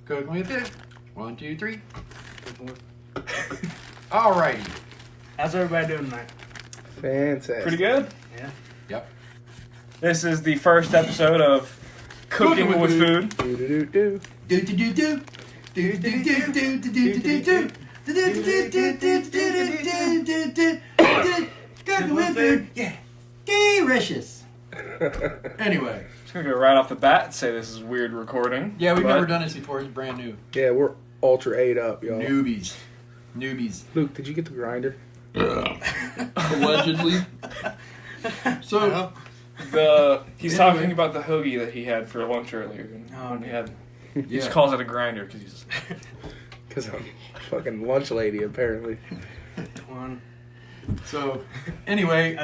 Cooking with it. 1, 2, 3. Alrighty. How's everybody doing tonight? Fantastic. Pretty good. Yeah. Yep. This is the first episode of Cooking with Food. Do-do-do-do. Do do do do. Do do do do do do do do. Cooking with food. Yeah. Delicious. Anyway. Just gonna go right off the bat and say this is weird recording. Yeah, we've but never done this before. It's brand new. Yeah, we're ultra 8 up, y'all. Newbies. Luke, did you get the grinder? Allegedly. So, he's talking about the hoagie that he had for lunch earlier. And he just calls it a grinder because he's. Because I'm a fucking lunch lady, apparently. So, anyway,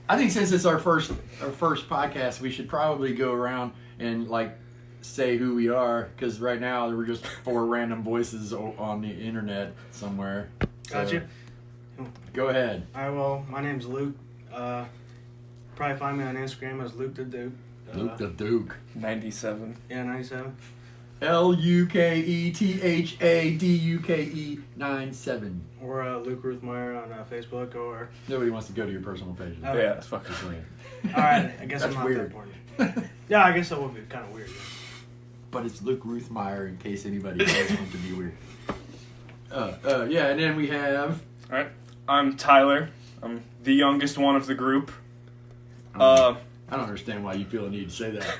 I think since it's our first podcast, we should probably go around and say who we are, because right now we're just 4 random voices on the internet somewhere. Gotcha. Go ahead. Alright, well, my name's Luke. Probably find me on Instagram as Luke the Duke. Luke the Duke. 97. Yeah, 97. LUKETHADUKE 97. Or Luke Ruthmeyer on Facebook, or... Nobody wants to go to your personal page. Okay. Yeah, it's fucking Just saying. Alright, I guess That's I'm not weird. that important. Yeah, I guess that would be kind of weird. Yeah. But it's Luke Ruthmeyer in case anybody else wants to be weird. Yeah, and then we have... Alright. I'm Tyler. I'm the youngest one of the group. I don't understand why you feel the need to say that.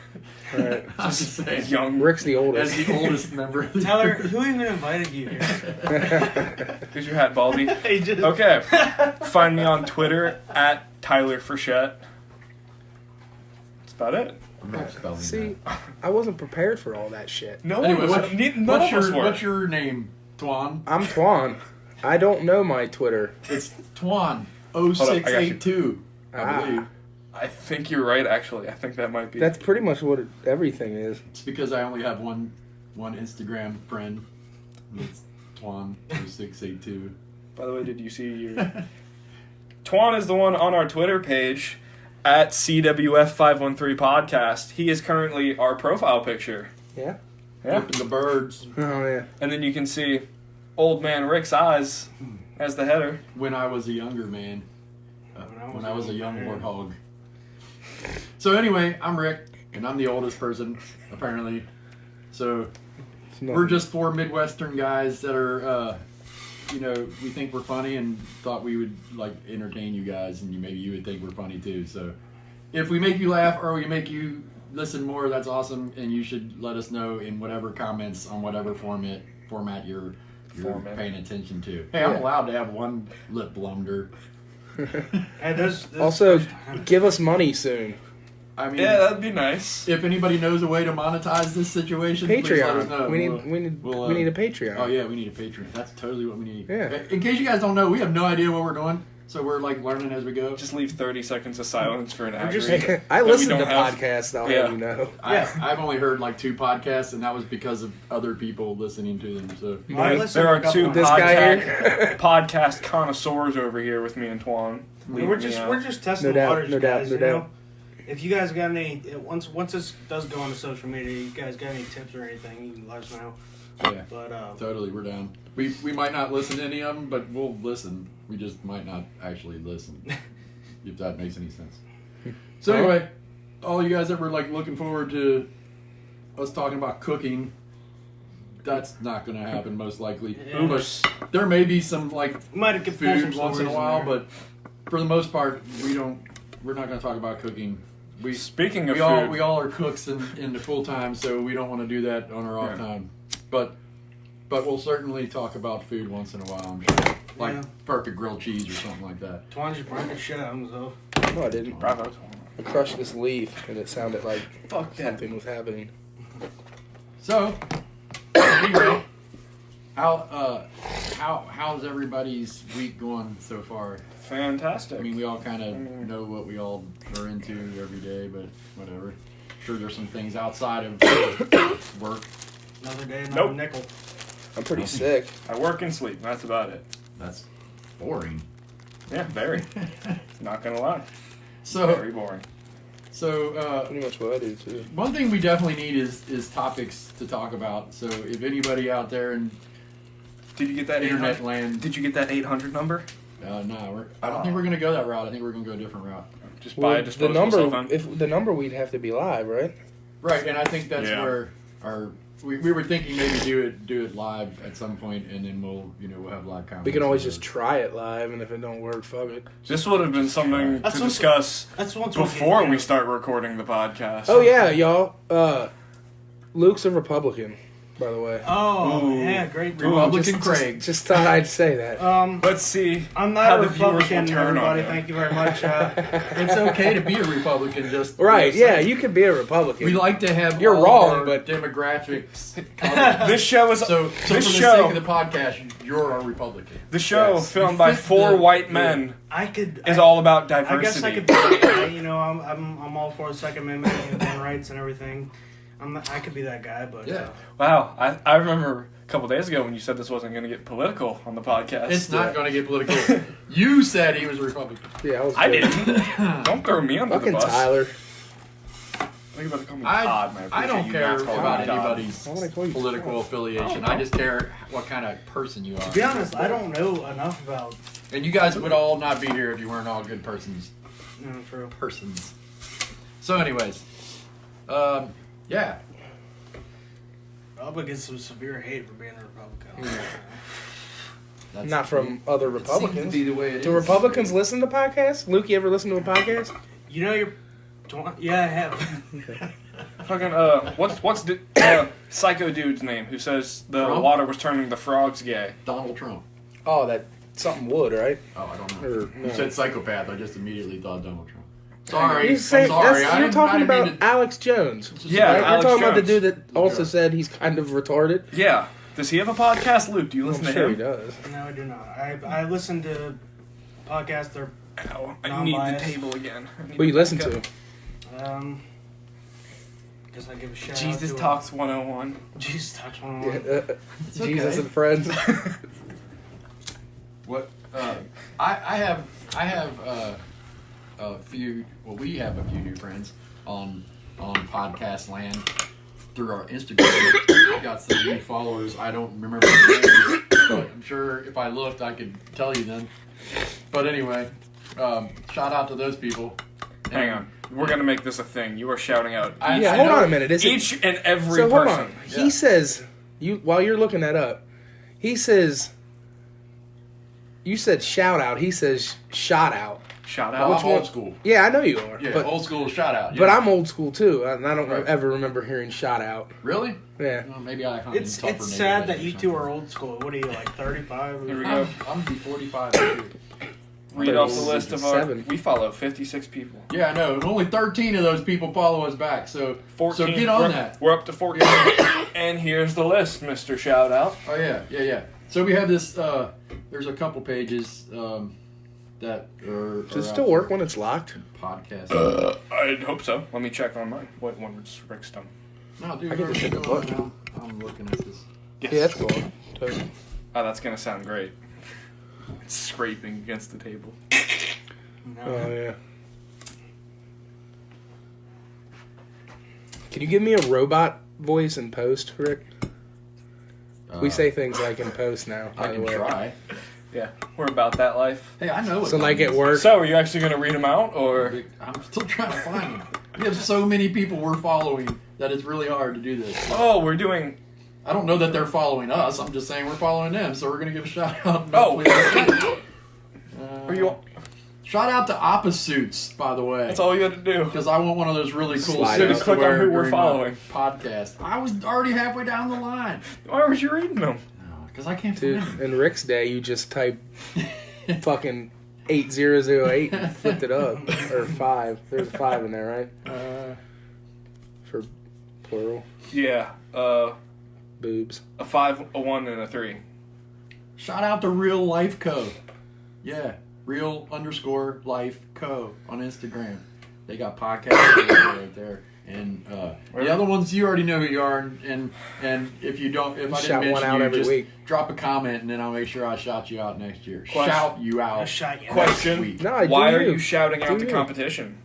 Right. I'm just saying. Young. Rick's the As oldest. the oldest member of the Tyler, who even invited you here? Here's your hat, Baldy. He just... Okay. Find me on Twitter at Tyler Frechette. That's about it. I'm not spelling See, I wasn't prepared for all that shit. No that. Anyway, one was. what's your name, Twan? I'm Twan. I don't know my Twitter. It's Twan on, I got you. 0682, I believe. I think you're right, actually. I think that might be. That's pretty much what everything is. It's because I only have one Instagram friend. And it's Twan 0682. By the way, did you see your... Twan is the one on our Twitter page at CWF513 Podcast. He is currently our profile picture. Yeah? Yeah. The birds. Oh, yeah. And then you can see Old Man Rick's eyes as the header. When I was a younger man. When I was a young man. warthog. So anyway, I'm Rick, and I'm the oldest person, apparently. So It's not- we're just 4 Midwestern guys that are, we think we're funny and thought we would entertain you guys, and maybe you would think we're funny too. So if we make you laugh or we make you listen more, that's awesome, and you should let us know in whatever comments on whatever format you're paying attention to. Hey, I'm Yeah. allowed to have one lip blunder. Hey, this Also, first time. give us money soon. I mean, Yeah, that'd be nice. if anybody knows a way to monetize this situation, please let us know. Patreon. We need a Patreon. Oh yeah, we need a Patreon. That's totally what we need. Yeah. In case you guys don't know, we have no idea what we're doing, so we're learning as we go. Just leave 30 seconds of silence for an We're ad just- read. I we listen to don't have- podcasts, I'll Yeah. have you know. I've only heard 2 podcasts, and that was because of other people listening to them. So I listened There to are a couple 2 of This guy podcast, podcast connoisseurs over here with me and Twan. We're just testing No doubt, waters, no doubt, guys. no you know? doubt. If you guys got any, once this does go on to social media, you guys got any tips or anything, you can let us know. yeah, But totally, we're down. We might not listen to any of them, but we'll listen. We just might not actually listen, if that makes any sense. So anyway, all you guys that were looking forward to us talking about cooking, that's not going to happen most likely. Yeah. But there may be some might have pull some food once in a stories while, there. but for the most part, we're not going to talk about cooking. Speaking of we food, all are cooks in the full time, so we don't want to do that on our off Yeah. time. But we'll certainly talk about food once in a while, I'm sure. Yeah. Perfect grilled cheese or something like that. Twan just burned the shit out of himself. No, I didn't. bravo, Twan. I crushed this leaf, and it sounded like Fuck that. something was happening. So, anyway, how's everybody's week going so far? Fantastic. I mean, we all kind of know what we all are into every day, but whatever. Sure, there's some things outside of work. Another day, another Nope. nickel. I'm pretty sick. I work and sleep. That's about it. That's boring. Yeah, very. Not gonna lie. So, Very boring. So Pretty much what I do too. one thing we definitely need is topics to talk about. So if anybody out there in Did you get that internet 800? land, Did you get that 800 number? no, I don't think we're gonna go that route. I think we're gonna go a different route. Just buy a the disposable cell number, phone. if the number, we'd have to be live, right? Right, and I think that's Yeah. where we were thinking maybe do it live at some point, and then we'll have live comments. We can always just try it live, and if it don't work, fuck it. This would have been something That's to what- discuss That's once before get, we start recording the podcast. Oh yeah, y'all. Luke's a Republican, by the way. Oh Ooh. yeah, great. Republican Craig. Just thought I'd say that. Let's see. I'm how not a the viewers will Republican, turn on everybody. him. Thank you very much. It's okay to be a Republican, just Right? Yeah, you could be a Republican. We like to have You're all wrong, of our but- demographics covered. This show is So for this the show. sake of the podcast, you're a Republican. The show, Yes. filmed by You fit 4 the- white men, I could. is I, all about I diversity. guess I could. Be that guy, you know, I'm all for the Second Amendment and gun rights and everything. I could be that guy, but Yeah. Wow, I remember a couple days ago when you said this wasn't going to get political on the podcast. It's not going to get political. You said he was a Republican. Yeah, I good. didn't. Don't throw me under the Fucking bus. Tyler. Why you about to call me I Todd, man? I don't appreciate you care not calling about me Todd. anybody's Why would I call you political affiliation. I just care what kind of person you to be are. honest, I don't know enough about. And you guys would all not be here if you weren't all good persons. True. So, anyways, yeah. I'll get some severe hate for being a Republican. That's Not from other it seems Republicans. to be the way it Do is. Republicans listen to podcasts? Luke, you ever listen to a podcast? You know you're. Yeah, I have. Fucking what's the psycho dude's name who says the Trump? water was turning the frogs gay? Donald Trump. Oh, that something would, right? Oh, I don't know. Or, You no. said psychopath. I just immediately thought Donald Trump. Sorry, You say, I'm sorry. that's- I you're didn't- talking I didn't about mean to- Alex Jones. Yeah, Right? Alex You're talking about the Jones. dude that also Sure. said he's kind of retarded. Yeah. Does he have a podcast, Luke? Do you listen I'm to sure him? he does. No, I do not. I listen to podcasts. They're Ow, I need the Non-biased. table again. I need What you the listen backup. um. Guess I give a shout Jesus out to Talks 101. Jesus Talks one. Yeah, okay. Jesus and friends. What? I have a few. Well, we have a few new friends on podcast land through our Instagram. I got some new followers. I don't remember their names, but I'm sure if I looked, I could tell you them. But anyway, shout out to those people. Hang on. We're going to make this a thing. You are shouting out I- Yeah, I hold know- on a minute. Is it, each and every so hold person. on. Yeah. He says while you're looking that up. He says you said shout out. He says shot out. Shout Well, out. I'm old school. Yeah, I know you are. Yeah, but old school shout out. Yeah. but I'm old school too, and I don't Right. ever remember hearing shot out. Really? Yeah. Well, maybe I. It's sad that you two are old school. What are you like 35? Here we Or, go. I'm gonna be 45 this year. Read off the list of our. 37. We follow 56 people. Yeah, I know. And only 13 of those people follow us back. So 14. So get on we're, that. We're up to 14. And here's the list, Mr. Shout Out. Oh yeah. So we have this. There's a couple pages that are. Does it still work when it's locked? Podcast. I'd hope so. Let me check on mine. What one was Rick's done? No, dude. I get to hit the go button. now. I'm looking at this. Yes. Yeah, that's cool. Totally. Oh, that's gonna sound great. It's scraping against the table. no. Oh yeah. Can you give me a robot voice in post, Rick? We say things like in post now. I By the can way. try. Yeah, we're about that life. Hey, I know. What So like that at means. work. So, are you actually gonna read them out, or I'm still trying to find them. We have so many people we're following that it's really hard to do this. oh, we're doing? I don't know that they're following us. I'm just saying we're following them. So we're gonna give a shout out. Oh. Are Are you? Shout out to Opposutes, by the way. That's all you had to do. Because I want one of those really cool Slide suits out. to Click on wear who we're during my following. podcast. I was already halfway down the line. Why was you reading them? Because I can't Dude, find in Rick's day, you just type fucking 8008 and flipped it up. Or 5. There's a 5 in there, right? For plural. Yeah. Boobs. A 5, a 1, and a 3. Shout out to Real Life Co. Yeah, Real_Life Co. on Instagram. They got podcasts right there. And the other ones, you already know who you are. And if you don't, if I Shout didn't one mention out you, every just week. drop a comment and then I'll make sure I shout you out next year. Question. Shout you I out. shot you. Question. Sweet. No, I Why do are you. you shouting out Do the you. competition?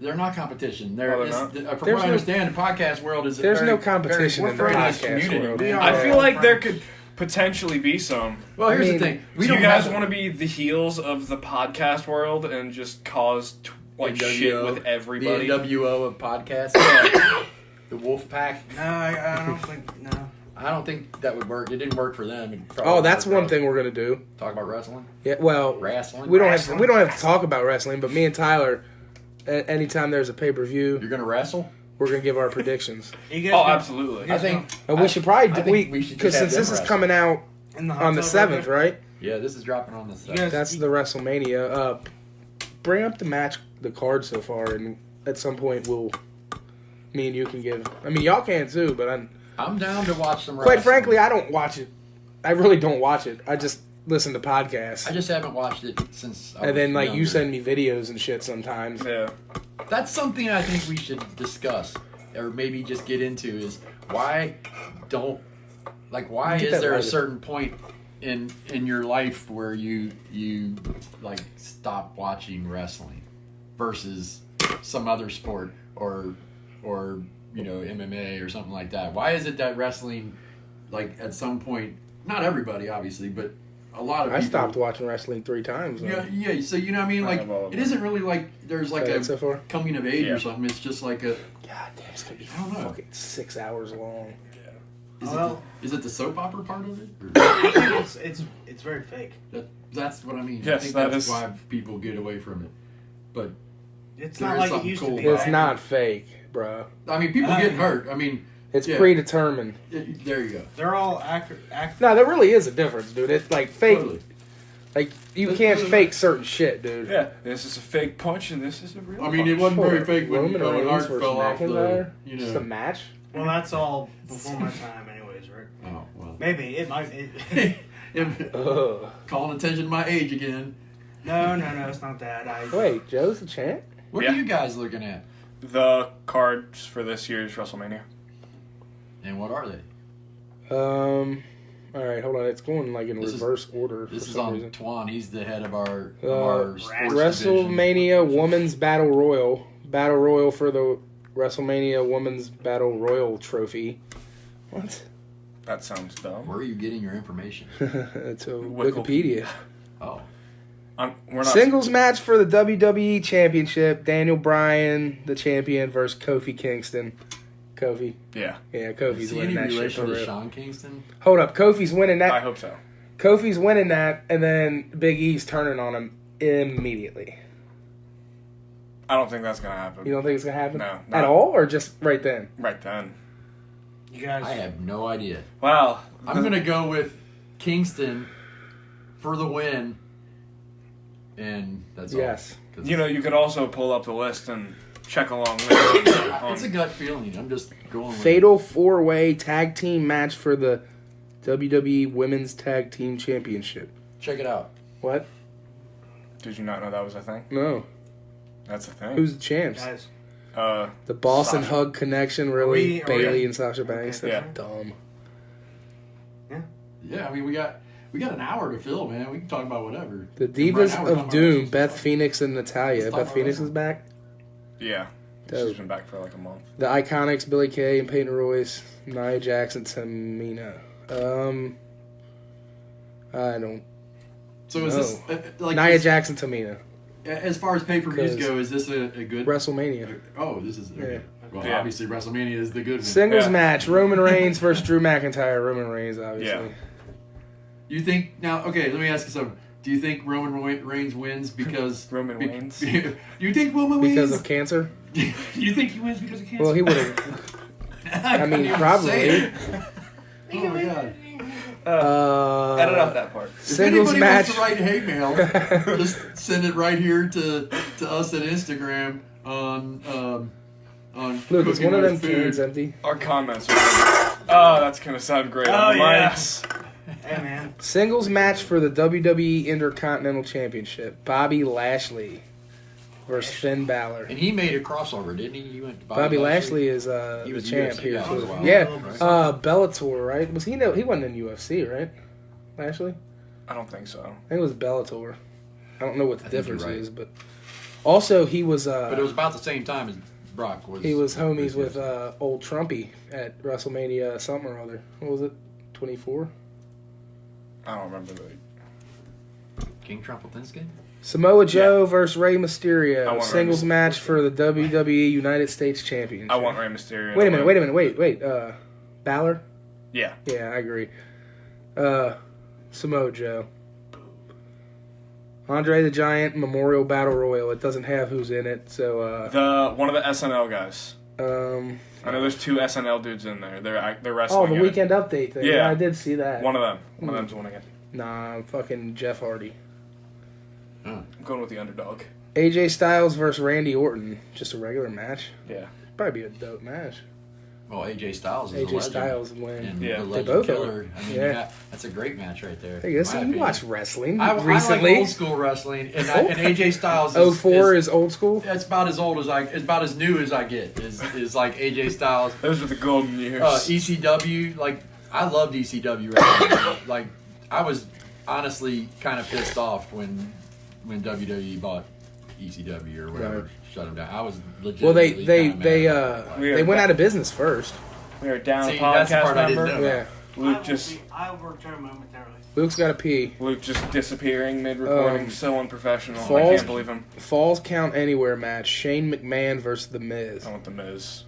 They're not competition. They're, Oh, they're it's- not? from There's what I no- understand, the podcast world is a There's very, no competition very, in the we're friends podcast community, world. man. Yeah. I feel like there could potentially be some. Well, here's I mean, the thing. We Do don't you guys have want to be the heels of the podcast world and just cause like shit NWO, with everybody? The NWO of podcasts. The Wolf Pack. No, I don't think. No. I don't think that would work. It didn't work for them. It probably Oh, that's worked for one us. thing we're gonna do. Talk about wrestling. Yeah, well, Wrestling. we don't have to talk about wrestling, but me and Tyler, anytime there's a pay per view, You're gonna wrestle. we're gonna give our predictions. You guys Oh, gonna- absolutely. I think. And we should probably I do think we should because just have since this them is wrestle. coming out in the hot on the tub 7th, right right? Yeah, this is dropping on the You side. guys- That's the WrestleMania. Bring up the card so far, and at some point me and you can give. I mean, y'all can too, but I'm down to watch some. quite wrestling. frankly, I don't watch it. I really don't watch it. I just listen to podcasts, I just haven't watched it since. I and then was like you younger. send me videos and shit sometimes. Yeah. That's something I think we should discuss, or maybe just get into is why Get is that there a right. certain point in your life where you like stop watching wrestling versus some other sport or MMA or something like that? Why is it that wrestling, like at some point, not everybody obviously, but a lot of I people, stopped watching wrestling 3 times. though. Yeah. So you know what I mean? I Like have all of it them. isn't really like there's like Is that a so far? coming of age Yeah. or something. It's just like a. God damn, it's gonna be I don't know. fucking 6 hours long. Well- Is it the soap opera part of it? Or I think it's very fake. that's what I mean. I Yes, think that that's is- why people get away from it. But It's There not is like it something used cool to be. about It's not fake, bro. I mean, people get hurt. I mean, It's Yeah. predetermined. there you go. They're all act. No, there really is a difference, dude. It's like fake. Totally. Like you can't fake certain shit, dude. Yeah. This is a fake punch and this is a real I mean, it punch. wasn't very fake when Roman Owen Reigns Hart versus fell off the. McIntyre. You Just a know. match. Well, that's all before my time, anyways, right? Oh well. Maybe it might. Ugh. Calling attention to my age again. No, it's not that. Wait, Joe's the champ? What Yeah. are you guys looking at? The cards for this year's WrestleMania. And what are they? All right, hold on. It's going like in This is- reverse order. This for is some on reason. Twan. He's the head of our sports WrestleMania Women's Battle Royal. Battle Royal for the WrestleMania Women's Battle Royal trophy. What? That sounds Division. dumb. Where are you getting your information? It's a Wikipedia. Oh, We're not Singles match for the WWE Championship. Daniel Bryan, the champion, versus Kofi Kingston. Kofi. Yeah, Yeah, is Kofi's he winning any that shit relation for to real. Sean Kingston? Hold up, Kofi's winning I that. hope so. Kofi's winning that, and then Big E's turning on him immediately. I don't think that's gonna happen. You don't think it's gonna happen? No, At not- all, or just right then? Right then. You guys. I have no idea. Wow. I'm gonna go with Kingston for the win, and that's Yes. all. 'Cause You know, you could also pull up the list and check along with it. it's a gut feeling. I'm just going with Fatal 4-way tag team match for the WWE Women's Tag Team Championship. it. Check it out. What? Did you not know that was a thing? No. That's a thing. Who's the champs? Guys. The Boss and Sasha. Hug connection, really? Are we- Bailey and Sasha Banks. Okay. That's Yeah. dumb. Yeah, I mean we got an hour to fill, man. We can talk about whatever. The And Divas right now we're of talking about Doom, wrestling Beth stuff. Phoenix and Natalia. Let's talk Beth about Phoenix wrestling. is back. Yeah. Dope. She's been back for like a month. The Iconics, Billie Kay and Peyton Royce, Nia Jax and Tamina. I don't. So is No. this like Nia Jax and Tamina. as far as pay-per-views 'Cause go? Is this a good? WrestleMania. Oh, this is okay. Yeah. Well, Yeah. obviously WrestleMania is the good one. Singles Yeah. match: Roman Reigns versus Drew McIntyre. Roman Reigns, obviously. Yeah. You think now? Okay, let me ask you something. Do you think Roman Reigns wins because Roman Reigns? you think Roman wins Because of cancer. you think he wins because of cancer? Well, he would have. I mean, couldn't probably. say it. Oh my god! Edit out that part. If Singles anybody match. wants to write hate mail, just send it right here to us at Instagram on Look, it's Cooking one of with them Food. cans empty. Our comments are oh, that's gonna sound great Oh, on the yeah. mics. Hey, man. Singles match for the WWE Intercontinental Championship: Bobby Lashley versus Finn Balor. And he made a crossover, didn't he? He went to Bobby Lashley is He the was champ UFC here guy for a too. while, Yeah, right? Bellator, right? Was he? No, he wasn't in UFC, right? Lashley, I don't think so. I think it was Bellator. I don't know what the I think difference you're right. is, but Also, he was But it was about the same time as Brock was. he was homies with old Trumpy at WrestleMania something or other. What was it? 24. I don't remember the. King Trumpeltinsky. Samoa Joe versus Rey I Mysterio, want Rey singles Mysterio. match for the WWE United States Championship. I want Rey Mysterio. Wait a minute. Wait. Balor? Yeah. Yeah, I agree. Samoa Joe. Andre the Giant Memorial Battle Royal. It doesn't have who's in it, so One of the SNL guys. I know there's 2 SNL dudes in there. They're wrestling. oh, the in it. Weekend Update thing. Yeah. I did see that. One of them. One of them's winning it. Nah, fucking Jeff Hardy. I'm going with the underdog. AJ Styles versus Randy Orton. Just a regular match. Yeah. Probably be a dope match. Well, AJ Styles is a AJ legend. Styles win. And Yeah. the They legend both are. killer. I mean, Yeah. that's a great match right there. There you go. in So my you opinion. watch wrestling I recently. like old school wrestling, and AJ Styles. 04 is old school. That's about as old as it's about as new as I get. Is like AJ Styles. Those were the golden years. ECW, like I loved ECW wrestling. Like I was honestly kind of pissed off when WWE bought ECW or whatever, Right. shut them down. I was legit. Well, they went out of business first. We are down See, a that's the podcast part I didn't member. know. Yeah. I will return momentarily. Luke's got to pee. Luke just disappearing mid-recording. So unprofessional. I Falls- can't believe him. Falls Count Anywhere match. Shane McMahon versus The Miz. I want the Miz.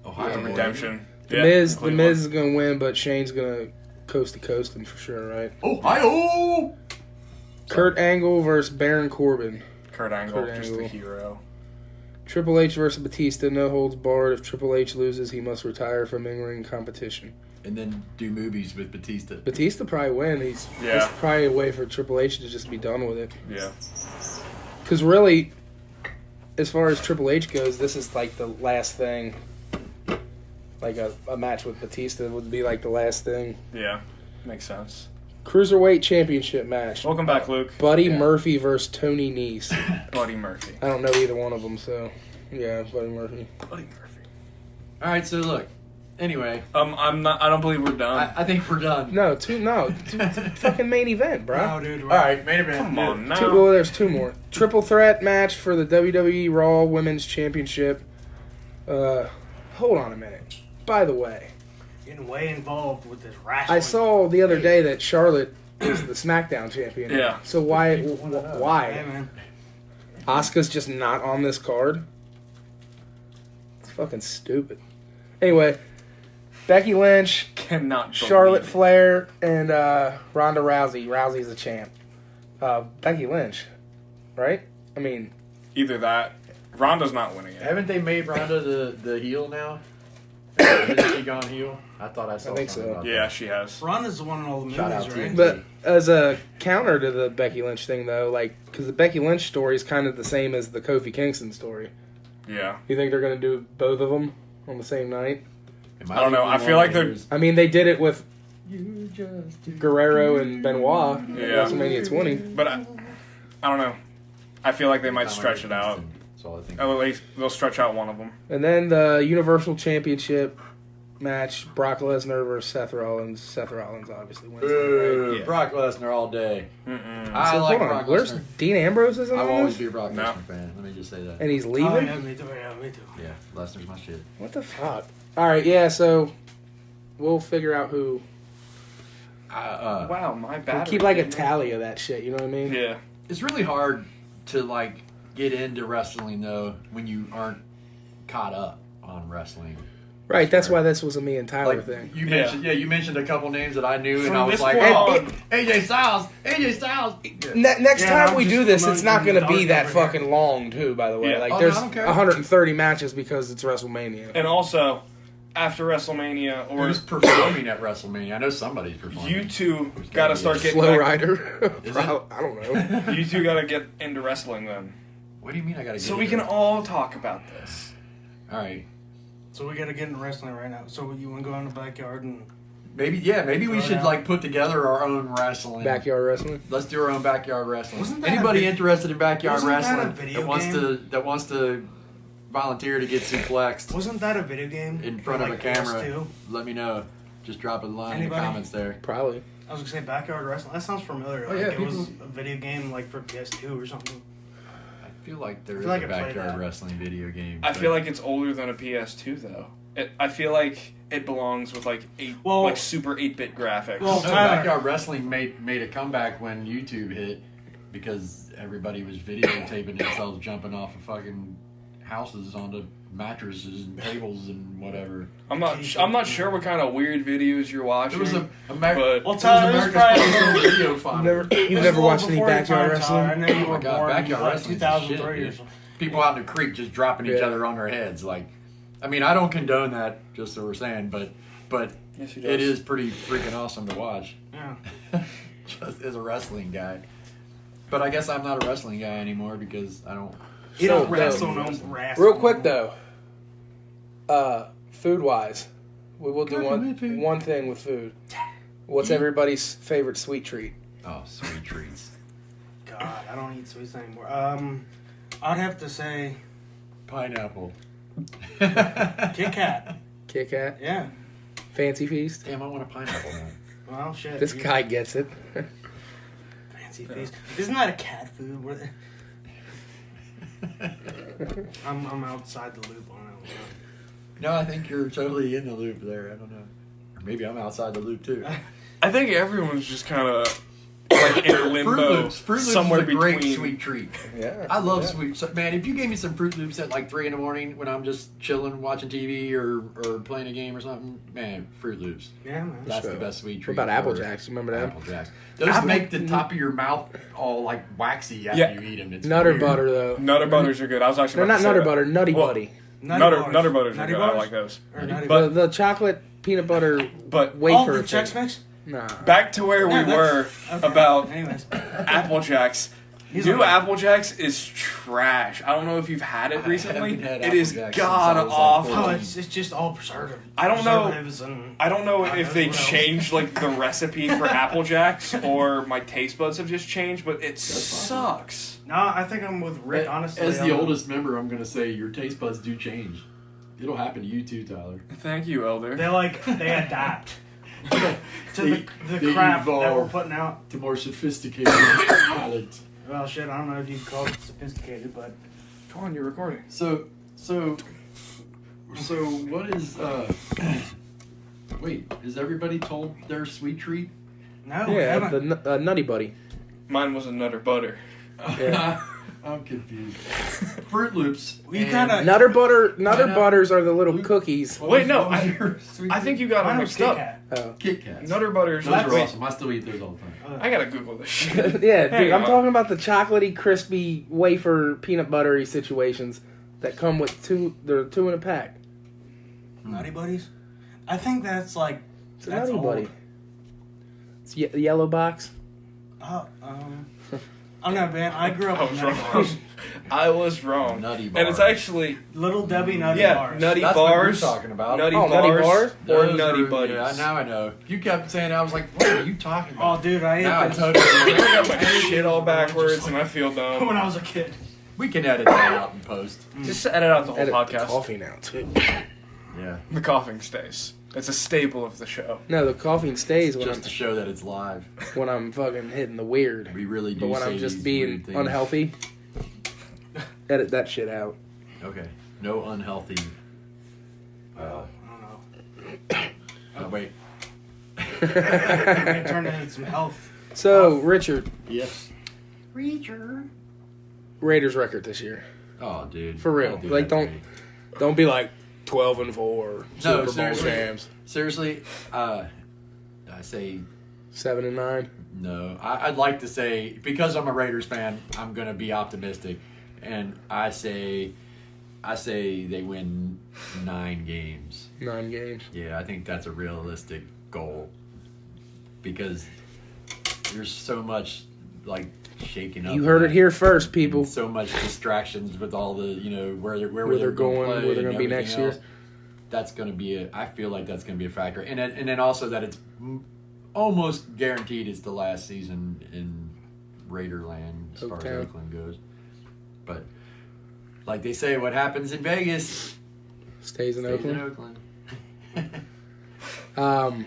Ohio The redemption. The Yeah, Miz Cleveland. is going to win, but Shane's going to coast to coast him for sure, right? Ohio. Kurt Angle versus Baron Corbin. Kurt Angle, Kurt just Angle. the hero. Triple H versus Batista, no holds barred. If Triple H loses, he must retire from in-ring competition. And then do movies with Batista. Batista probably win. It's Yeah. probably a way for Triple H to just be done with it. Yeah. Because really, as far as Triple H goes, this is like the last thing. Like a match with Batista would be like the last thing. Yeah. Makes sense. Cruiserweight Championship match. Welcome back, Luke. Buddy Yeah. Murphy versus Tony Nese. Buddy Murphy. I don't know either one of them, so yeah, Buddy Murphy. Buddy Murphy. All right, so look. Anyway, I'm not. I don't believe we're done. I think we're done. No, fucking main event, bro. Wow, dude. All right, main event. Come on now. Well, there's 2 more. Triple threat match for the WWE Raw Women's Championship. Hold on a minute. By the way, Getting way involved with this wrestling. I saw the other day that Charlotte is the SmackDown champion. Yeah. So why? Hey, Why? man. Asuka's just not on this card. It's fucking stupid. Anyway, Becky Lynch, Cannot. believe Charlotte it. Flair, and Ronda Rousey. Rousey's a champ. Becky Lynch, right? I mean, Either that. Ronda's not winning it. Haven't they made Ronda the heel now? Hasn't she gone heel? I thought I saw. I think something so. about Yeah, that. she has. Ronda's the one in all the Shout out movies, to right? you. but as a counter to the Becky Lynch thing, though, like, because the Becky Lynch story is kind of the same as the Kofi Kingston story. Yeah. You think they're going to do both of them on the same night? It I don't know. might I be feel one like they're- of those- I mean, they did it with You just do- Guerrero and Benoit at Yeah. WrestleMania 20. But I don't know. I feel like they might stretch it out. That's all I think. Oh, at least they'll stretch out one of them. And then the Universal Championship match, Brock Lesnar versus Seth Rollins. Seth Rollins obviously wins. that, Boo, right? Yeah. Brock Lesnar all day. Mm-mm. I So, like hold on, Brock where's Lesnar. Dean Ambrose? Isn't I will on always this? be a Brock No. Lesnar fan. Let me just say that. And he's Oh, leaving? yeah, me too. Yeah, me too. Yeah, Lesnar's my shit. What the fuck? All right, yeah. So we'll figure out who. Wow, my We'll bad. keep like a tally of that shit. You know what I mean? Yeah. It's really hard to like get into wrestling though when you aren't caught up on wrestling. Right. That's why this was a me and Tyler Like thing. you Yeah. mentioned, you mentioned a couple names that I knew, and From I was this like, point oh, on. AJ Styles, AJ Styles. Next Yeah, time I'm we just- do this, I'm it's not on going to dark be that over here. fucking long, too. By the way, Yeah. like Oh, no, there's I don't care. 130 matches because it's WrestleMania. And also, after WrestleMania, or Who's performing at WrestleMania? I know somebody's performing. you two got to start getting Flow back. Rider. Is it? I don't know. You two got to get into wrestling then, What do you mean I gotta get so we into can it? all talk about this. All right. So we gotta get into wrestling right now. So you want to go in the backyard and Maybe we Throw should down. like put together our own wrestling. Backyard wrestling. Let's do our own backyard wrestling. Wasn't that Anybody a interested in backyard wasn't that a wrestling video wants game? to volunteer to get suplexed wasn't that a video game in front for, of a camera? PS2? Let me know. Just drop a line in Anybody? the comments there. Probably. I was gonna say backyard wrestling. That sounds familiar. Oh, Like yeah, it was people- a video game like for PS2 or something. I feel like there I is feel like a I played backyard that. wrestling video game. I but- feel like it's older than a PS2 though. I feel like it belongs with like Well- super 8-bit graphics. Well, No, Tyler- backyard wrestling made a comeback when YouTube hit because everybody was videotaping themselves jumping off of fucking houses onto mattresses and tables and whatever. I'm not sure what kind of weird videos you're watching. It was a American. But- Well, Tyler, this is probably video fodder. You've This is never a watched little any before your backyard time, Tyler. I wrestling? know you Oh were my God, born in backyard like wrestling 2003 shit, or dude. something. People out in the creek just dropping each Yeah. other on their heads. Like, I mean, I don't condone that. Just so we're saying, but Yes, he it does. is pretty freaking awesome to watch. Yeah. Just as a wrestling guy. But I guess I'm not a wrestling guy anymore because I don't. You So, don't wrestle no, no wrestle. Real quick though, food wise, we will do one thing with food. What's everybody's favorite sweet treat? Oh, sweet treats. God, I don't eat sweets anymore. I'd have to say Pineapple. Kit Kat. Kit Kat, Yeah. Fancy Feast. Damn, I want a pineapple now. Well, shit. This you- guy gets it. Fancy feast. Isn't that a cat food? I'm outside the loop on that one. No, I think you're totally in the loop there. I don't know. Or maybe I'm outside the loop too. I think everyone's just kind of like in a limbo, Fruit Loops. Fruit Loops somewhere is a great between. sweet treat. Yeah, I love yeah. sweet. So, man, if you gave me some Fruit Loops at like 3 a.m. when I'm just chilling, watching TV or playing a game or something, man, Fruit Loops. Yeah, man. That's So, the best sweet What treat. about Apple ever. Jacks? You remember that? Apple Jacks. Those Apple- make the top of your mouth all like waxy after Yeah. you eat them. It's Nutter weird. butter though. Nutter butters are good. I was actually They're about not to say Nutter that. Butter, Nutty Well, Buddy. Nutter bars. butters are Nutty good. I bars? like those. Or Nutty But- bars? The chocolate peanut butter But Oh, wafer the Chex thing. Mix? Nah. back to where we Yeah, were that's- okay. about Anyways. Apple Jacks. He's New like- Apple Jacks is trash. I don't know if you've had it recently. haven't had It Apple is Jacks god since I was, like, awful. Oh, it's just all preservative. I don't know- Preservatives and I don't know God if knows they what else. changed like the recipe for Apple Jacks or my taste buds have just changed, but it sucks. No, I think I'm with Rick. Honestly, As the I'm- oldest member, I'm going to say your taste buds do change. It'll happen to you too, Tyler. Thank you, Elder. they adapt to They- the they crap that we're evolve. putting out. To more sophisticated palate. Well, shit, I don't know if you call it sophisticated, but Come on, you're recording. So what is wait, is everybody told their sweet treat? no, we Yeah, haven't. the Nutty Buddy. Mine was a Nutter Butter. Yeah. I'm confused. Fruit Loops. We and- kinda- Nutter Pineapple. butters are the little cookies. What Wait, was- no, what was I- your sweet I think you got Mine them was mixed Kit up. Kat. Oh. Kit Kats. Nutter Butters. Those are wait, awesome. I still eat those all the time. I gotta Google this shit. Yeah, Hang dude, I'm on. talking about the chocolatey, crispy, wafer, peanut buttery situations that come with they're 2 in a pack. Nutty Buddies. I think that's like It's a that's Nutty old. Buddy. It's the yellow box. I'm not man. I grew up I with was Nutty wrong. Bars. I was wrong. Nutty And it's bars. actually Little Debbie Nutty yeah, Bars. Nutty That's what Bars. you're talking about. Nutty Oh, Bars, Nutty Bars? or Those Nutty are- Buddies. Yeah, now I know. You kept saying, I was like, what are you talking Oh, about? dude, I now I ate this totally I got my shit all backwards and I feel dumb. when I was a kid. We can edit that out in post. Just edit out the whole Edit the podcast. coffee now too. Yeah. The coughing stays. It's a staple of the show. No, the coughing stays when Just to show that it's live. I'm fucking hitting the weird. We really do But when say I'm just these being weird things. unhealthy, edit that shit out. Okay. No unhealthy. I don't know. Oh, wait. It turned into some health. So, Richard, Yes. Raiders record this year. Oh, dude. For real. Don't do Like, that to don't- me. Don't be like 12-4, Super Bowl seriously. champs, Seriously, I say 7-9. no. I'd like to say, because I'm a Raiders fan, I'm going to be optimistic. And I say they win 9 games. 9 games. Yeah, I think that's a realistic goal. Because there's so much, like, shaking up. You heard it here first, people. And so much distractions with all the, where they're Where they're going, play where they're and gonna be next everything year. else. That's going to be I feel like that's going to be a factor. And then also that it's almost guaranteed it's the last season in Raiderland as far as Oaktown. Oakland goes. But like they say, what happens in Vegas Stays in stays in Oakland. Oakland.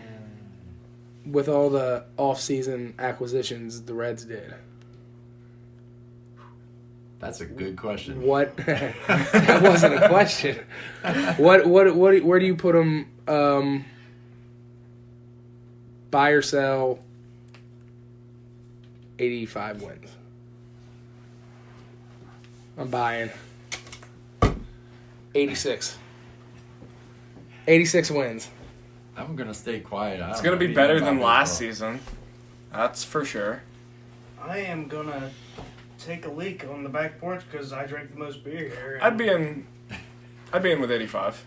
With all the off-season acquisitions the Reds did. That's a good question. What? That wasn't a question. Where do you put them? Buy or sell? 85 wins. I'm buying 86. 86 wins. I'm gonna stay quiet. It's going to be better than last season. That's for sure. I am gonna take a leak on the back porch because I drank the most beer here. I'd be in with 85.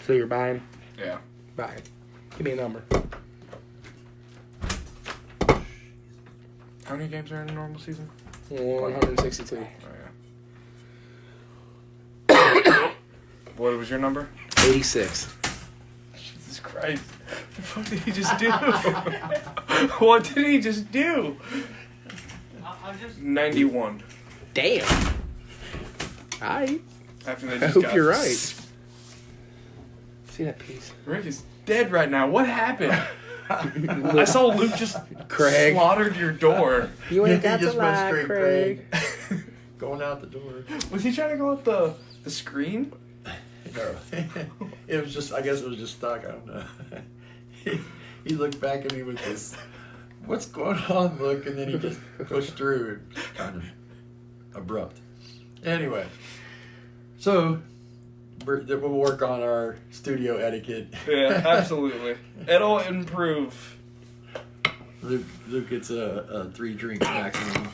So you're buying? Yeah. Buying. Give me a number. How many games are in a normal season? 162. Oh, yeah. What was your number? 86. Jesus Christ. What the fuck did he just do? What did he just do? I'm just 91. Damn. Alright. After they I just hope got you're right. See that piece? Rick is dead right now. What happened? I saw Luke just Craig. slaughtered your door. You ain't got He to just went lie, straight, Craig. Going out the door. Was he trying to go out the screen? No. It was just, I guess it was just stuck. I don't know. He looked back at me with this, what's going on look, and then he just pushed through. It was kind of abrupt. Anyway, so we'll work on our studio etiquette. Yeah, absolutely. It'll improve. Luke gets a 3 drinks maximum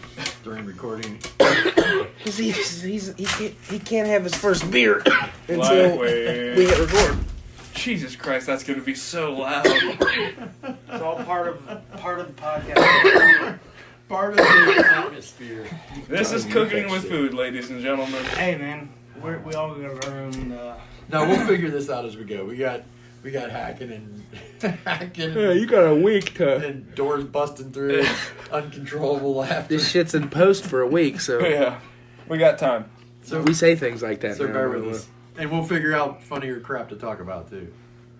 during recording. He can't have his first beer until Lightweight. we hit record. Jesus Christ, that's gonna be so loud. it's all part of the podcast. Part of the atmosphere. This is cooking with food, ladies and gentlemen. Hey man, we all got our own. No, we'll figure this out as we go. We got hacking and hacking. Yeah, you got a week to. And doors busting through, uncontrollable laughter. This shit's in post for a week, so Yeah, we got time. So we say things like that. So now, bear by with the way. us, and we'll figure out funnier crap to talk about too.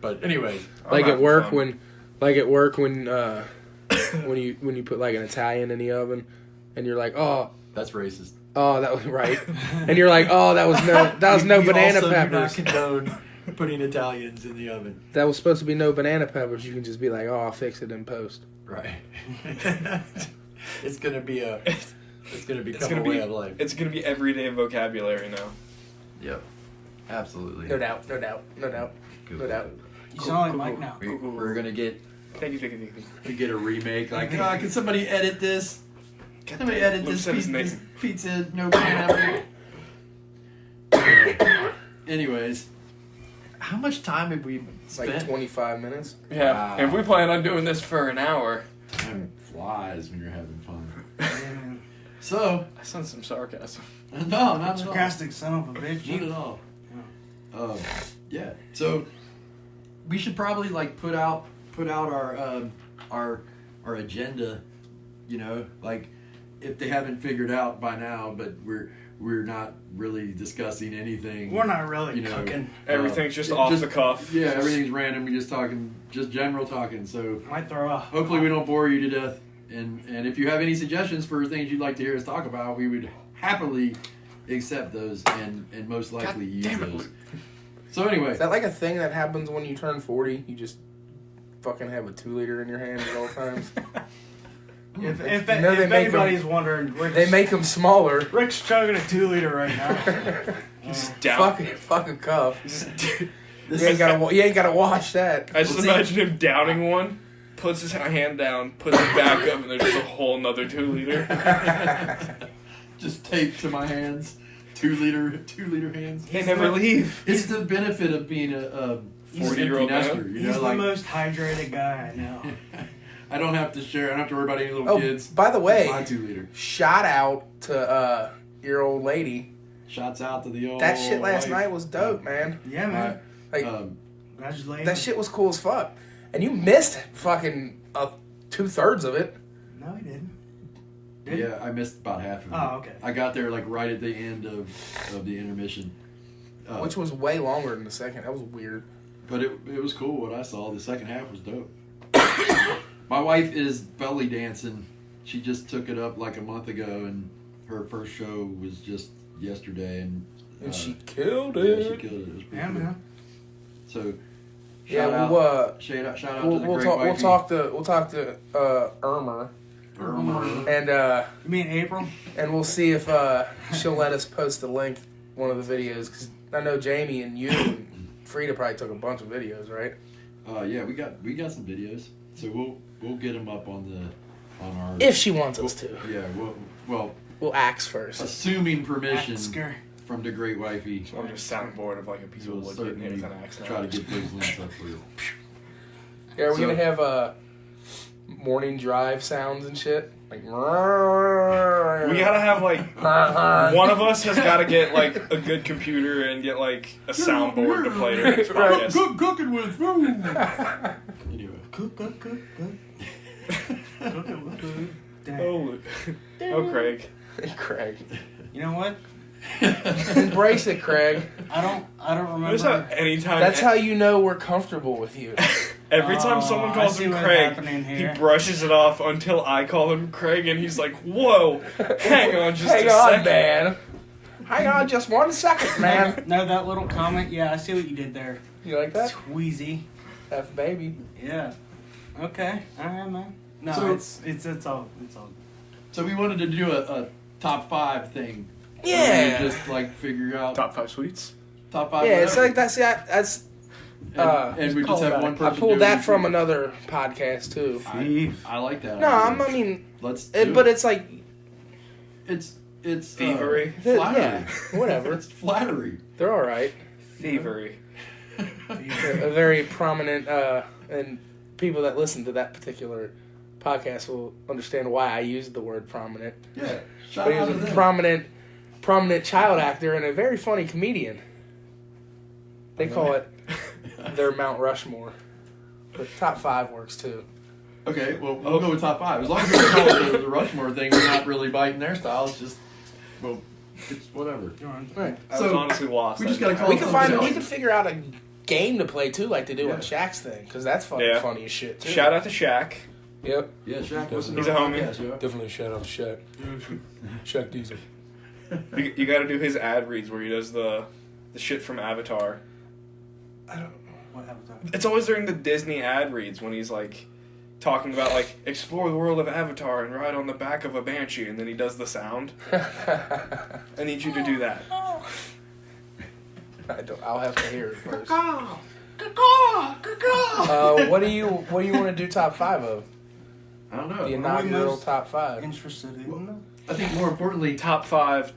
But anyways, Like I'm at work having when you put like an Italian in the oven, and you're like, oh, that's racist. that was right, and you're like, oh, that was no We banana also peppers. do not condone putting Italians in the oven. That was supposed to be no banana peppers. You can just be like, oh, I'll fix it in post. Right. It's gonna become a way of life. It's gonna be everyday vocabulary now. Yep. Absolutely. No doubt. You sound like Mike now. We're gonna get Thank you. we get a remake. Like, can somebody edit this? Somebody edit Luke this said his pizza, name. pizza no pineapple. Anyways, how much time have we It's like spent? 25 minutes. Yeah, Wow. if we plan on doing this for an hour. Time flies when you're having fun. Yeah, man. So, I sense some sarcasm. no, not at all. Sarcastic son of a bitch. Not at all. Yeah. So we should probably like put out our agenda. You know, like if they haven't figured out by now, but we're not really discussing anything. We're not really You know, cooking. Everything's just off the cuff. Yeah, everything's random. We're just talking, just general talking. So Might throw a. hopefully we don't bore you to death. And if you have any suggestions for things you'd like to hear us talk about, we would happily accept those and most likely use damn it, those. Luke. So anyway, Is that like a thing that happens when you turn 40? You just fucking have a 2-liter in your hand at all times. If You know they make anybody's wondering, They make them smaller. Rick's chugging a 2-liter right now. Just down. Fuck a cup. this You ain't gotta wash that. I just imagine him downing one, puts his hand down, puts it back up, and there's just a whole nother 2 liter. just taped to my hands, 2 liter hands. Can't never leave. It's the benefit of being a 40-year-old nester. man. You He's know, the like most hydrated guy I know. I don't have to share. I don't have to worry about any little Oh, kids. by the way, My 2 liter. shout out to your old lady. Shouts out to the old. That shit last wife. night was dope, man. Yeah, man. Like Congratulations. that shit was cool as fuck. And you missed fucking 2/3 of it. No, he didn't. Did Yeah, I missed about half of it. Oh, okay. I got there like right at the end of the intermission. Which was way longer than the second. That was weird. But it was cool what I saw. The second half was dope. My wife is belly dancing. She just took it up like a month ago, and her first show was just yesterday, and she killed yeah, it. she killed it. It was pretty Yeah, cool. man. So Yeah, shout we'll out to the we'll great talk. wifey. We'll talk to Irma, and You mean April? and we'll see if she'll let us post a link one of the videos, because I know Jamie and you and Frida probably took a bunch of videos, right? Yeah, we got some videos, so we'll get them up on our. If she wants us to, Yeah, well, we'll ask first. assuming permission Ask her. from the great wifey, I'm just soundboard of like a piece of we'll wood getting hit certainly with an axe. try to get those links up for you. Yeah, are we So- gonna have morning drive sounds and shit? Like, we We gotta have like one of us has gotta get like a good computer and get like a soundboard to play during this Right. podcast. Cooking with food. Anyway, Cook. Dang. Oh, Craig. Craig. You know what? Embrace it, Craig. I don't Notice how remember. anytime That's how you know we're comfortable with you. every time Oh, someone I calls see him what's Craig, happening he here. brushes it off until I call him Craig, and he's like, "Whoa, hang on, just Hang a on, second." man. Hang on just 1 second, man. No, that little comment. Yeah, I see what you did there. You like that? Tweezy. F baby. Yeah. Okay. All right, man. No, So- it's all. so we wanted to do a top 5 thing. Yeah. Where we just like figure out Top 5 sweets. top 5. Yeah, it's whatever. like that's that's. and we just have one I person. pulled do that each from week. another podcast too. I like that. No, idea. I mean, let's. Do but it. it's like, it's Thievery. Flattery. yeah, whatever. It's flattery. They're all right. Thievery. A very prominent, and people that listen to that particular podcast will understand why I used the word prominent. Yeah. Shout But he out was to a them. prominent child actor and a very funny comedian. They call it their Mount Rushmore. But top 5 works too. Okay, well, we'll go with top 5. As long as we call it the Rushmore thing, we're not really biting their style. It's just, well, it's whatever. Right. I was So, honestly lost. we that just gotta day. call We it could something find. We else. could figure out a game to play too, like they do on Yeah. Shaq's thing, because that's fucking Yeah. funny as shit too. Shout out to Shaq. Yep. Yeah, Shaq. Listen He's to a our homie. podcast, yo. Definitely shout out to Shaq. Shaq Diesel. You got to do his ad reads where he does the shit from Avatar. What happened? It's always during the Disney ad reads when he's like talking about like explore the world of Avatar and ride on the back of a banshee, and then he does the sound. I need you to do that. I'll have to hear it first. Caw. What do you want to do top 5 of? I don't know. The inaugural most- top 5. Interested in I think more importantly, Top 5.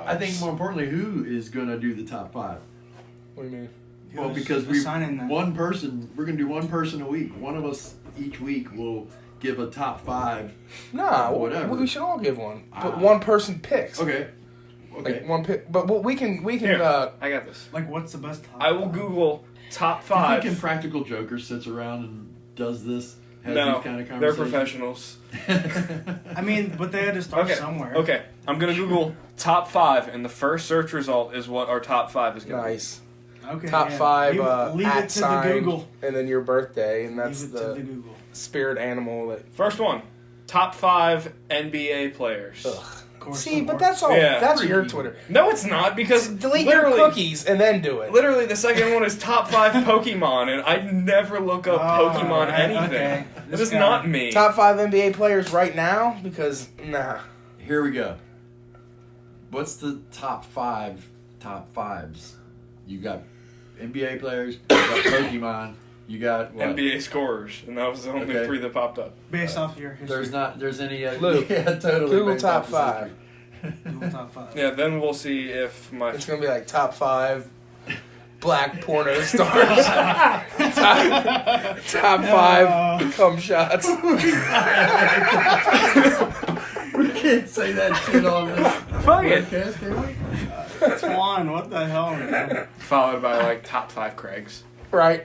I think more importantly, who is going to do the top 5? What do you mean? Well, Who's because we assigning that? one person, we're going to do one person a week. One of us each week will give a top 5. Nah, Whatever. we should all give one. But Ah. one person picks. Okay. Like one pick. But we can. Here, I got this. Like, what's the best? Top I will Google top Do you 5. think Impractical Joker sits around and does this? Has No, these kind of they're conversations? professionals. I mean, but they had to start Okay, somewhere. okay. I'm gonna Google top 5, and the first search result is what our top 5 is gonna Nice. Okay. Top yeah. 5 Leave at it to sign, the Google. and then your birthday, and that's Leave it to the the Google. spirit animal that. be. First one, top 5 NBA players. Ugh. Of course, See, of but course. that's all. Yeah. That's your Freaky. Twitter. No, it's not, because Delete your literally, cookies and then do it. literally the second one is top 5 Pokemon, and I never look up Pokemon right, anything. okay. This This is guy. not me. Top 5 NBA players right now because nah. Here we go. What's the top 5 top 5s? You got NBA players, you got Pokemon, you got what? NBA scorers, and that was the only Okay. 3 that popped up. Based off your history. There's any Luke, yeah, totally Google based top off 5. history. Google top 5. Yeah, then we'll see if my It's gonna be like top 5 black porno stars. top 5 cum shots. We can't say that shit on this Fuck it. podcast, can we? That's one. What the hell, man? Followed by like top 5 Craigs. Right.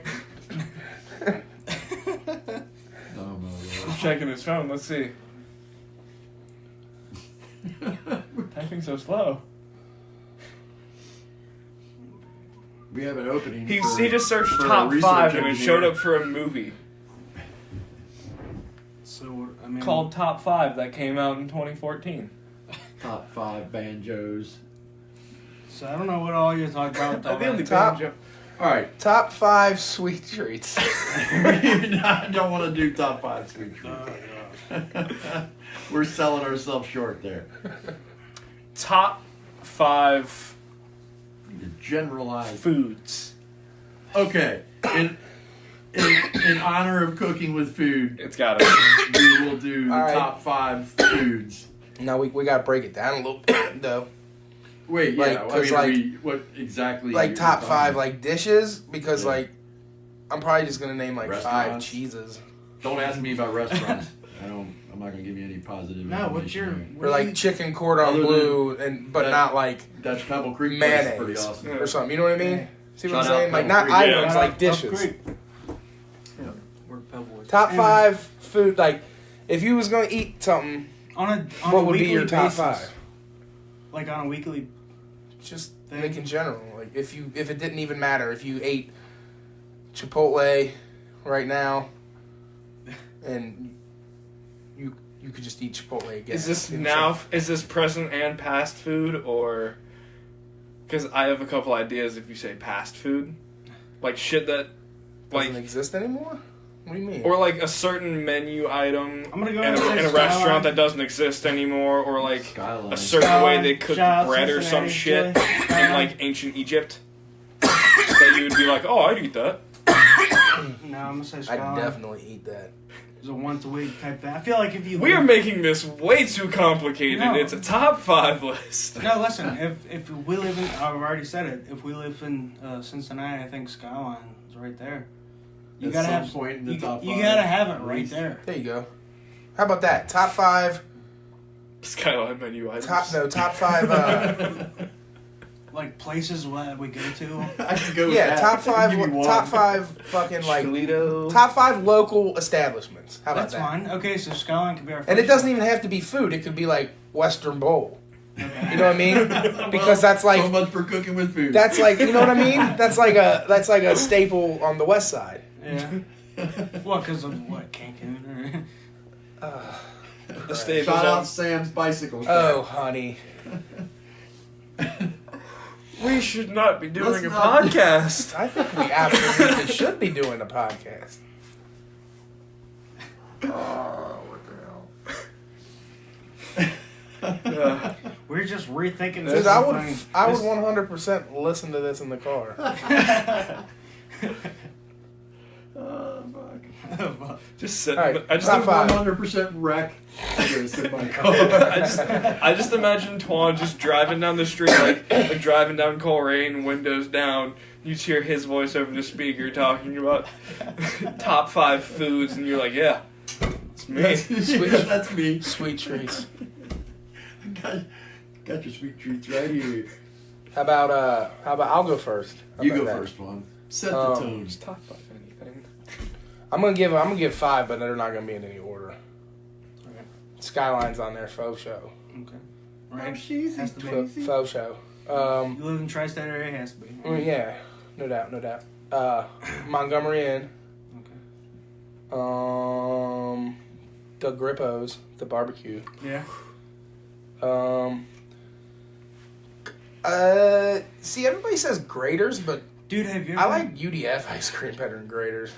Oh my lord. Checking his phone. Let's see. Typing so slow. We have an opening. He for- just searched for a top research 5 and it engineer. showed up for a movie So, I mean, called Top 5 that came out in 2014. Top 5 banjos. So I don't know what all you're talking about. With all The only that. Top- banjo. All right. Top 5 sweet treats. I don't want to do top 5 sweet treats. Yeah. We're selling ourselves short there. Top 5 The generalized. foods. Okay. In honor of cooking with food, It's gotta be. we will do the All right. top 5 foods. Now we gotta break it down a little bit though. Wait, yeah. Like, 'cause, what exactly? Like you're top talking 5 about? like dishes because Yeah. like I'm probably just gonna name like 5 Restaurants? cheeses Don't ask me about restaurants. I'm not gonna give you any positive. No, what's your? information what or do like you- chicken cordon Other than bleu and but that- not like there. That's Pebble Creek. Place is mayonnaise pretty awesome. or something. You know what I mean? See what Shout I'm out saying? Like Pebble not Creek. items, Yeah. like Up dishes. Creek. We're Pebble. Top Anyway, 5 food. Like if you was gonna eat something, on a what would be weekly your top basis, 5? Like on a weekly. Just Thing. like in general. Like if it didn't even matter if you ate Chipotle right now, and you could just eat Chipotle again. Is this You know now? what I'm Is this present and past food, or? Because I have a couple ideas. If you say past food, like shit that, saying? Doesn't like, exist anymore? What do you mean? or like a certain menu item I'm gonna go in and say a Skyline. restaurant that doesn't exist anymore, or like Skyline. a certain way they cook Shout out bread or some Cincinnati, shit Chili. in like ancient Egypt. That you would be like, oh, I'd eat that. No, I'm gonna say I'd Skyline. definitely eat that. It's a once a week type thing. I feel like if you We are live- making this way too complicated. No. It's a top 5 list. No, listen. If we live in, I've already said it. If we live in Cincinnati, I think Skyline is right there. You At gotta some have point in the you, top you 5, gotta have it at right least. there. There you go. How about that? Top 5. Skyline menu items. Top 5. Like places that we go to. I could go with Yeah, that. top 5. Give me one. Top 5. Fucking like Toledo. top 5 local establishments. How about That's that? fine. Okay, so Skyline could be our. And it first doesn't one. even have to be food. It could be like Western Bowl. Okay. You know what I mean? Because that's like so much for cooking with food. that's like you know what I mean? That's like a staple on the west side. Yeah. What? Because of what? Cancun? The staples Shout out on. Sam's Bicycle Shop. Oh, honey. We should not be doing Let's a not- podcast. I think we absolutely should be doing a podcast. Oh, what the hell? Yeah. We're just rethinking Dude, this. I would thing. 100% listen to this in the car. Oh, fuck. Just sit. All right, I just top 5. 100% wreck. This in my car. I just imagine Twan just driving down the street, like driving down Coleraine, windows down. You just hear his voice over the speaker talking about top 5 foods, and you're like, yeah, it's me. That's me. Sweet treats. Got your sweet treats right here. How about I'll go first. How You about go that? first, one. Set the Um, tone. Just top 5 anything. I'm gonna give 5, but they're not gonna be in any order. Okay. Skyline's on there, faux show. Okay. Right. cheesy, Has to be. Faux show. You live in tri-state area, it has to be. Yeah, no doubt. Montgomery Inn. Okay. The Grippo's, the barbecue. Yeah. See, everybody says Graders, but Dude, have you ever? I like UDF ice cream better than Graders.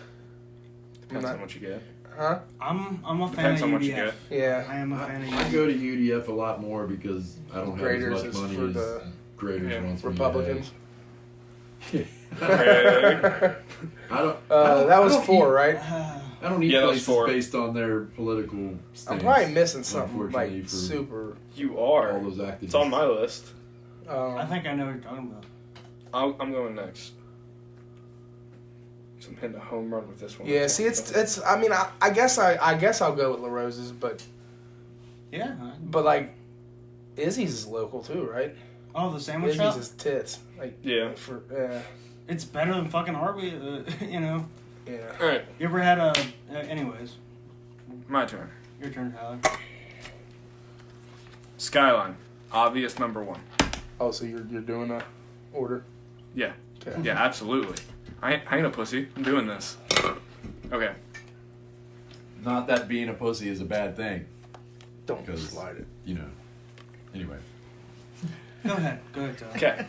Depends on what you get. Huh? I'm a fan Depends of on UDF. what you get. Yeah. I am a fan of I UDF. go to UDF a lot more because I don't have Graders as is much money for as the Graders Yeah. wants Republicans. me to have. I don't. That was I don't 4, eat- right? I don't eat Yeah, that was places 4. based on their political stance. I'm probably missing something Unfortunately like for super. You all are. those activists. It's on my list. I think I know what you're talking about. I'm going next. So I'm hitting a home run with this one. Yeah. See, it's. I mean, I guess I'll go with La Rosa's, but Yeah. like, Izzy's is local too, right? Oh, the sandwich Izzy's shop. is tits. Like, Yeah. for It's better than fucking Arby's. You know. yeah. All right, You ever had a? Anyways, my turn. your turn, Tyler. Skyline, obvious number 1. Oh, so you're doing a order? Yeah. Okay. Yeah, absolutely. I ain't a pussy. I'm doing this. Okay. Not that being a pussy is a bad thing. Don't Because- slide it. You know, Anyway. Go ahead, Todd. Okay.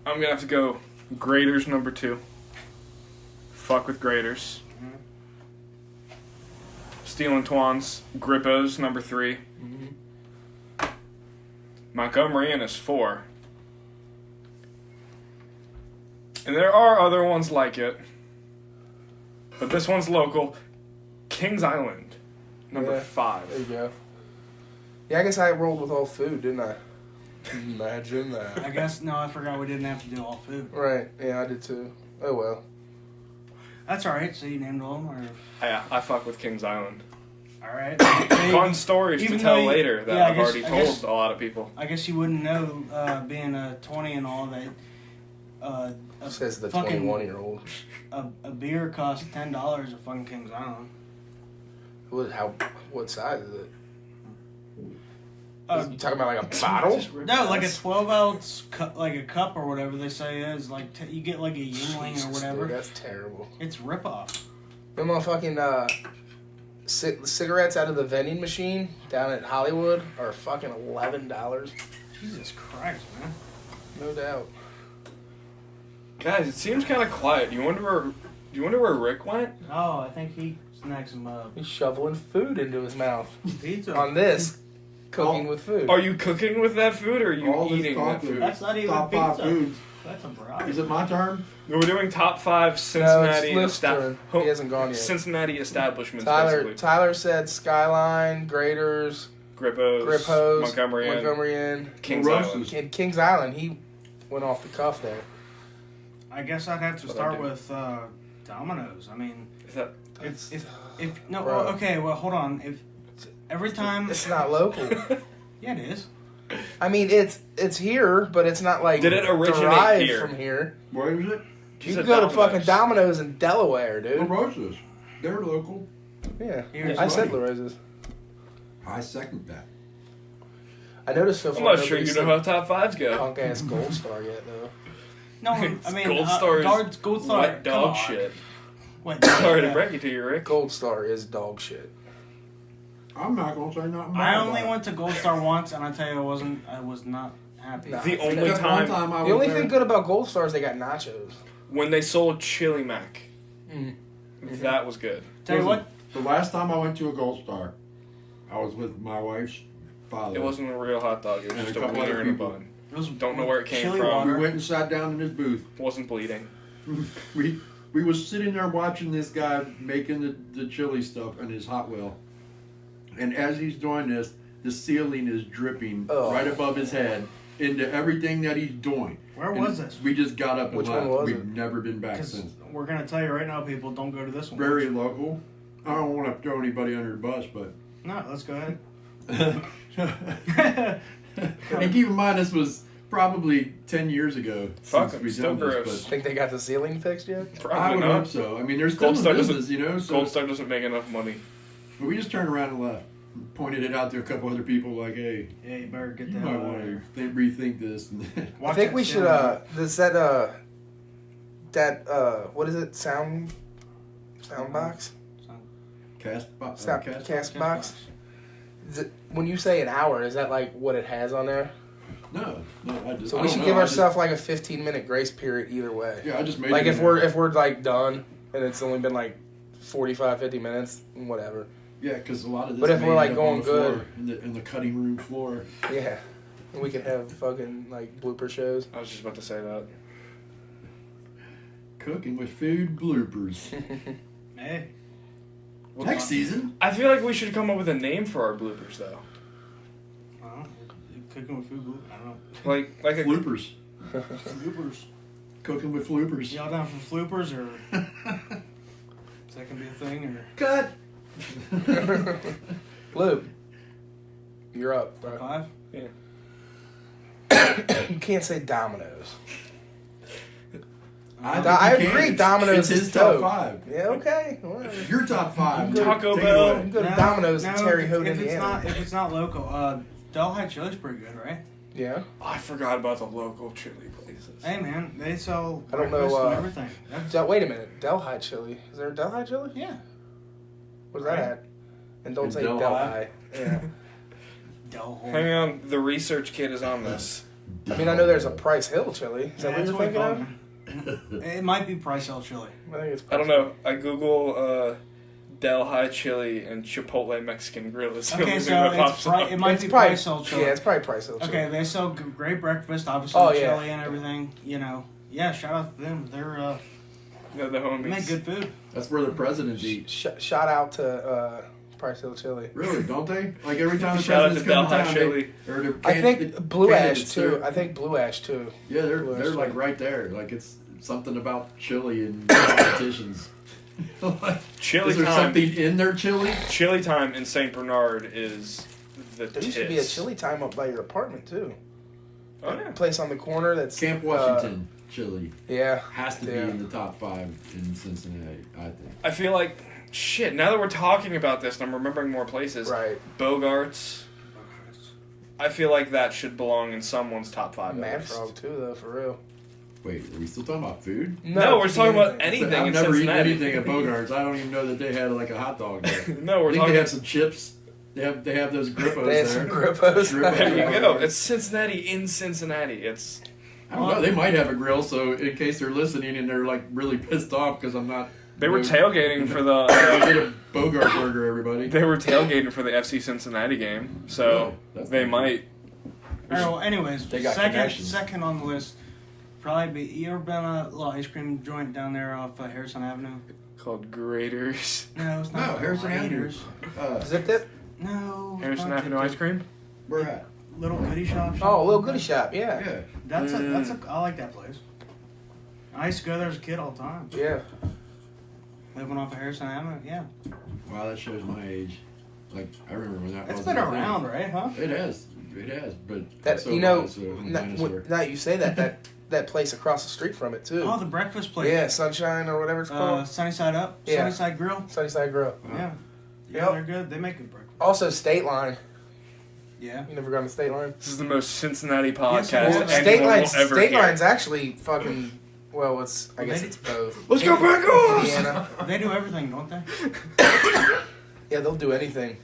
I'm gonna have to go Graders number 2. Fuck with Graders. Stealing Twans. Grippos number 3. Montgomeryan is 4. And there are other ones like it. But this one's local. Kings Island. Number Yeah. 5. There you go. Yeah, I guess I rolled with all food, didn't I? Imagine that. I guess, no, I forgot we didn't have to do all food. Right, yeah, I did too. Oh well. That's alright, so you named all them, or... Yeah, I fuck with Kings Island. Alright. Fun stories to even tell though you- later that yeah, I I've guess- already I told guess- a lot of people. I guess you wouldn't know, being a 20 and all, that a Says the fucking 21-year-old. a beer costs $10 at fucking Kings Island. What size is it? Uh, You talking about like a bottle? No, like a 12 ounce cup, like a cup or whatever they say is like you get like a Yingling or Jesus, whatever. dude, that's terrible. It's rip off. Them motherfucking cigarettes out of the vending machine down at Hollywood are fucking $11. Jesus Christ, man. No doubt. Guys, it seems kind of quiet. Do you wonder where Rick went? Oh, I think he snacks him up. He's shoveling food into his mouth. Pizza. On this, cooking with food. Are you cooking with that food, or are you All this eating that talk food? That's not even Top pizza. 5 foods. That's a brownie. Is it my turn? We're doing top 5 No, Cincinnati it's Lift's turn. He hasn't gone yet. Cincinnati establishments, Tyler basically. Tyler said Skyline, Graders, Grippos, Montgomery Inn, Kings Roasts. Island. and Kings Island. He went off the cuff there. I guess I'd have to What I start do. with Domino's. I mean, Is that if no, Bro. okay, well, hold on. If every time, It's not local. yeah, it is. I mean, it's here, but it's not like Did it originate derived here? from here. Where is it? You Said can go to Domino's. fucking Domino's in Delaware, La dude. Rosa's. They're local. Yeah, Here's I said right. La Rosa's. I second that. I noticed so I'm far not sure you nobody's know said how top 5s go. punk ass Gold Star yet though. No, I mean, Gold Star is Gold Star, wet come dog on. shit. Wet Sorry yeah. to break it to you, Rick. Gold Star is dog shit. I'm not gonna say nothing. I bad only about went to Gold Star once, and I tell you, I was not happy. Nah. The it. only Except time one I The was only there. thing good about Gold Star is they got nachos. when they sold Chili Mac, Mm. that was good. Tell you what, The last time I went to a Gold Star, I was with my wife's father. It wasn't a real hot dog. It was And just a a couple wiener other and a people. bun. it was Don't know where it came chili from. We water. went and sat down in his booth. Wasn't bleeding. We was sitting there watching this guy making the chili stuff in his hot wheel, and as he's doing this, the ceiling is dripping Oh. right above his head into everything that he's doing. Where And was this? We just got up and Which left. one was We've it? never been back Because since. we're gonna tell you right now, people, don't go to this one. Very local. I don't want to throw anybody under the bus, but. No, let's go ahead. And keep in mind, this was probably 10 years ago. Fuck, since I'm we've still done this, gross. Think they got the ceiling fixed yet? I Probably would not. hope so. I mean, there's still Gold in Star business, doesn't- you know. So, Gold Star doesn't make enough money. but we just turned around and left. Pointed it out to a couple other people, like, "Hey, Yeah, you better get you that. might want to rethink this." I think we should what is it? Sound box? Cast box? Is it, when you say an hour, is that like what it has on there? No, I just. So I we don't should know, give I just- ourselves like a 15-minute grace period either way. Yeah, I just made Like it if an we're hour. like done and it's only been like 45, 50 minutes, whatever. Yeah, because a lot of this. But if may we're, like, end up on going the floor, good- in the cutting room floor. Yeah. And we could have fucking like blooper shows. I was just about to say that. Cooking with food bloopers. Hey, Next season. I feel like we should come up with a name for our bloopers, though. well, cooking with food. I don't know. Like a Floopers. Floopers. Cooking with floopers. Y'all down for floopers or is that gonna be a thing or Cut. Bloop. You're up, bro. 5? You can't say Domino's. I think you agree, can. Domino's It's is his top dope. 5. Yeah, okay. Whatever. Your top 5. Taco Take it Bell. away. You go to Domino's in Terre Haute, if it's Indiana. not if it's not local, Delhi Chili's pretty good, right? Yeah. I forgot about the local chili places. Hey man, they sell I don't know, breakfast and everything. That's, Wait a minute. Delhi chili. Is there a Delhi chili? yeah. Where's that Right. at? And don't In say Delhi? Delhi. Yeah. Del Horn. Hang on, the research kit is on this. I mean, I know there's a Price Hill chili. Is that Yeah, what that's you're what we thinking call of? it. It might be Price Hill chili. I think it's I don't know. I Google Delhi chili and Chipotle Mexican grill. Is the Okay, only so thing that it's pops up. it might It's be probably- Price Hill chili. Yeah, it's probably Price Hill chili. Okay, they sell great breakfast, obviously Oh, yeah. chili and everything. You know, yeah. Shout out to them. They're They're the homies. they make good food. That's where the presidents eat. Shout out to Price Hill chili. Really, don't they? Like every time the Shout out presidents to come to Delhi town, chili. I think Blue Ash candidates, too. they're- I think Blue Ash too. Yeah, they're Blue Ash like chili. right there. Like it's something about chili and politicians. Like, Chili is there time. something in their chili? Chili time in St. Bernard is the There used to be a chili time up by your apartment too. Oh, yeah. Place on the corner that's Camp Washington chili Yeah, has to yeah. be in the top 5 in Cincinnati. I think. I feel like, shit, now that we're talking about this and I'm remembering more places, right. Bogarts, I feel like that should belong in someone's top 5 Mad list. Frog too, though, for real. Wait, are we still talking about food? No, we're talking about anything. anything I've in never eaten Cincinnati. anything at Bogarts. I don't even know that they had like a hot dog there. No, I we're think talking they have some chips. They have those grippos They had there. some grippos. Grippos. There you go. It's Cincinnati in Cincinnati. It's I don't know. They might have a grill, so in case they're listening and they're like really pissed off because I'm not. they were tailgating for the Get a Bogart burger, everybody. they were tailgating for the FC Cincinnati game, so Oh, that's they cool. might. All right, well, anyways, They got connections. second on the list, probably be. You ever been a little ice cream joint down there off Harrison Avenue? Called Graders. No, it's not. No, Harrison Avenue. Raiders. Zip Dip? No. it's Harrison not Avenue Zip ice Dip. cream. Where at? Little goodie shop. Oh, a little goodie shop. Yeah. Yeah. That's a. I like that place. I used to go there as a kid all the time. Yeah. Living off of Harrison Avenue. Yeah. Wow, that shows my age. Like I remember when that It's was. been a thing. around, right? Huh? It has. It has. But That so you know, was, now, now you say that place across the street from it too. Oh, the breakfast place. Yeah, Sunshine or whatever it's called. Sunnyside Up. Yeah. Sunnyside Grill. Sunnyside Grill. Yeah. Yeah, Yep. they're good. They make good breakfast. Also, State Line. Yeah. You never gone to State Line? This is the most Cincinnati Yes, podcast well, State anyone Line's will ever State hear. Line's actually fucking. Well, it's I guess They- it's both. Let's go Bengals! Indiana. They do everything, don't they? Yeah, they'll do anything.